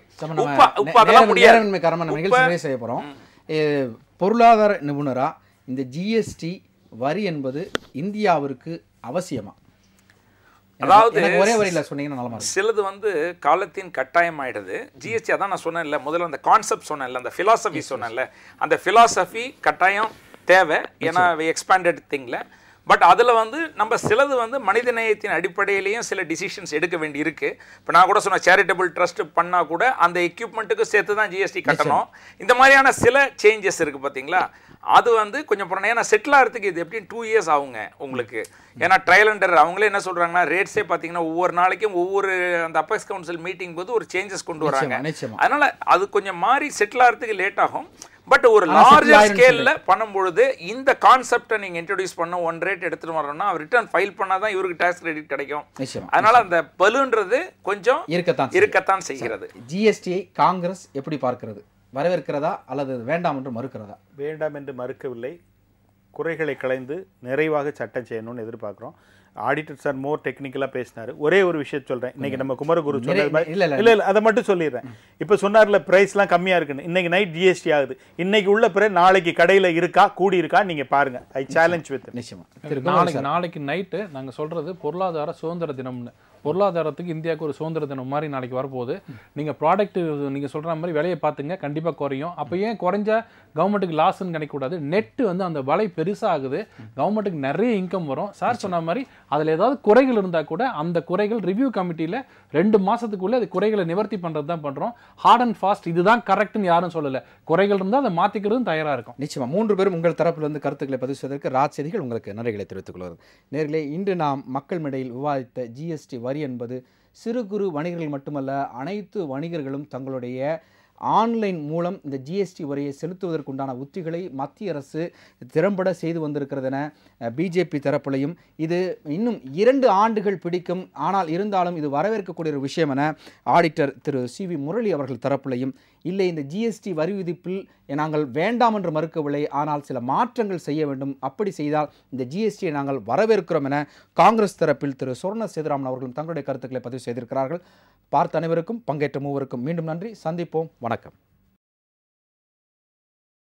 அதெல்லாம் முடியாது. செய்ய போகிறோம். பொருளாதார நிபுணரா இந்த ஜிஎஸ்டி வரி என்பது இந்தியாவிற்கு அவசியமா? அதாவது ஒரே வரியில சொன்னீங்கன்னா நல்லா இருக்கும். சிலது வந்து காலத்தின் கட்டாயம் ஆயிடுது. ஜிஎஸ்டி அதான் நான் சொன்னேன்ல, முதல்ல அந்த கான்செப்ட் சொன்னேன்ல, அந்த ஃபிலாசபி சொன்னேன்ல, அந்த ஃபிலாசபி கட்டாயம் தேவை. ஏன்னா எக்ஸ்பேண்டட் திங்ல. பட் அதில் வந்து நம்ம சிலது வந்து மனிதநேயத்தின் அடிப்படையிலையும் சில டிசிஷன்ஸ் எடுக்க வேண்டி இருக்குது. இப்போ நான் கூட சொன்ன சேரிட்டபிள் ட்ரஸ்ட் பண்ணால் கூட அந்த எக்யூப்மெண்ட்டுக்கு சேர்த்து தான் ஜிஎஸ்டி கட்டணும். இந்த மாதிரியான சில சேஞ்சஸ் இருக்குது பார்த்தீங்களா. அது வந்து கொஞ்சம் போகிறோம். ஏன்னா செட்டில் ஆகிறதுக்கு இது எப்படின்னு 2 years ஆகுங்க உங்களுக்கு. ஏன்னா ட்ரையல் அண்ட் எரர். அவங்களே என்ன சொல்கிறாங்கன்னா, ரேட்ஸே பார்த்தீங்கன்னா ஒவ்வொரு நாளைக்கும் ஒவ்வொரு அந்த அப்பெக்ஸ் கவுன்சில் மீட்டிங் போது ஒரு சேஞ்சஸ் கொண்டு வராங்க. அதனால் அது கொஞ்சம் மாறி செட்டில் ஆகிறதுக்கு லேட் ஆகும். பட் ஒரு லார்ஜர் ஸ்கேல்ல பண்ணும்பொழுது இந்த கான்செப்டை நீங்க இன்ட்ரோடியூஸ் பண்ண ஒன் ரேட் எடுத்துட்டு வரணும்னா ரிட்டர்ன் ஃபைல் பண்ணாதான் இவருக்கு டாக்ஸ் கிரெடிட் கிடைக்கும். அதனால அந்த பலுன்றது கொஞ்சம் இருக்கத்தான் செய்கிறது. ஜிஎஸ்டியை காங்கிரஸ் எப்படி பார்க்கிறது? வரவேற்கிறதா அல்லது வேண்டாம் என்று மறுக்கிறதா? வேண்டாம் என்று மறுக்கவில்லை. குறைகளை களைந்து நிறைவாக சட்டம் செய்யணும்னு எதிர்பார்க்குறோம். ஆடிட்டர் சார் மோர் டெக்னிக்கலாக பேசினார். ஒரே ஒரு விஷயம் சொல்கிறேன். இன்றைக்கி நம்ம குமரகுரு சொன்ன இல்லை அதை மட்டும் சொல்லிடுறேன். இப்போ சொன்னார்ல ப்ரைஸ்லாம் கம்மியாக இருக்குன்னு. இன்றைக்கி நைட் ஜிஎஸ்டி ஆகுது. இன்றைக்கி உள்ள பிறகு நாளைக்கு கடையில் இருக்கா கூடி இருக்கா நீங்கள் பாருங்கள். ஐ சேலஞ்ச் வித். நிச்சயமாக நாளைக்கு நைட்டு நாங்கள் சொல்கிறது பொருளாதார சுதந்திர தினம்னு. பொருளாதாரத்துக்கு இந்தியாவுக்கு ஒரு சுதந்திர தினம் மாதிரி நாளைக்கு வரப்போகுது. நீங்கள் ப்ராடக்ட் நீங்கள் சொல்கிற மாதிரி விலையை பார்த்துங்க, கண்டிப்பாக குறையும். அப்போ ஏன் குறைஞ்சா கவர்மெண்ட்டுக்கு லாஸ்ன்னு நினைக்கக்கூடாது. நெட்டு வந்து அந்த விலை பெருசாகுது, கவர்மெண்ட்டுக்கு நிறைய இன்கம் வரும். சார் சொன்ன மாதிரி அதில் ஏதாவது குறைகள் இருந்தால் கூட அந்த குறைகள் ரிவ்யூ கமிட்டியில் 2 மாதத்துக்குள்ளே அது குறைகளை நிவர்த்தி பண்ணுறது தான் பண்ணுறோம். ஹார்ட் அண்ட் ஃபாஸ்ட் இதுதான் கரெக்ட்னு யாரும் சொல்லலை. குறைகள் இருந்தால் அதை மாற்றிக்கிறதும் தயாராக இருக்கும். நிச்சயமாக 3 பேரும் உங்கள் தரப்பிலிருந்து கருத்துக்களை பதிவு செய்வதற்கு ராஜ் செய்திகள் உங்களுக்கு நன்றிகளை தெரிவித்துக் கொள்வது. நேர்களே, இன்று நாம் மக்கள் மேடையில் விவாதித்த ஜிஎஸ்டி வரி என்பது சிறு குறு வணிகர்கள் மட்டுமல்ல, அனைத்து வணிகர்களும் தங்களுடைய ஆன்லைன் மூலம் இந்த ஜிஎஸ்டி வரியை செலுத்துவதற்குண்டான உத்திகளை மத்திய அரசு திறம்பட செய்து வந்திருக்கிறது என பிஜேபி தரப்பிலையும், இது இன்னும் 2 ஆண்டுகள் பிடிக்கும், ஆனால் இருந்தாலும் இது வரவேற்கக்கூடிய ஒரு விஷயம் என ஆடிட்டர் திரு சி.வி. முரளி அவர்கள் தரப்பிலையும், இல்லை இந்த ஜிஎஸ்டி வரி விதிப்பில் நாங்கள் வேண்டாம் என்று மறுக்கவில்லை, ஆனால் சில மாற்றங்கள் செய்ய வேண்டும், அப்படி செய்தால் இந்த ஜிஎஸ்டியை நாங்கள் வரவேற்கிறோம் என காங்கிரஸ் தரப்பில் திரு சொர்ண சேதுராமன் அவர்களும் தங்களுடைய கருத்துக்களை பதிவு செய்திருக்கிறார்கள். பார்த்த அனைவருக்கும், பங்கேற்ற மூவருக்கும் மீண்டும் நன்றி. சந்திப்போம். வணக்கம்.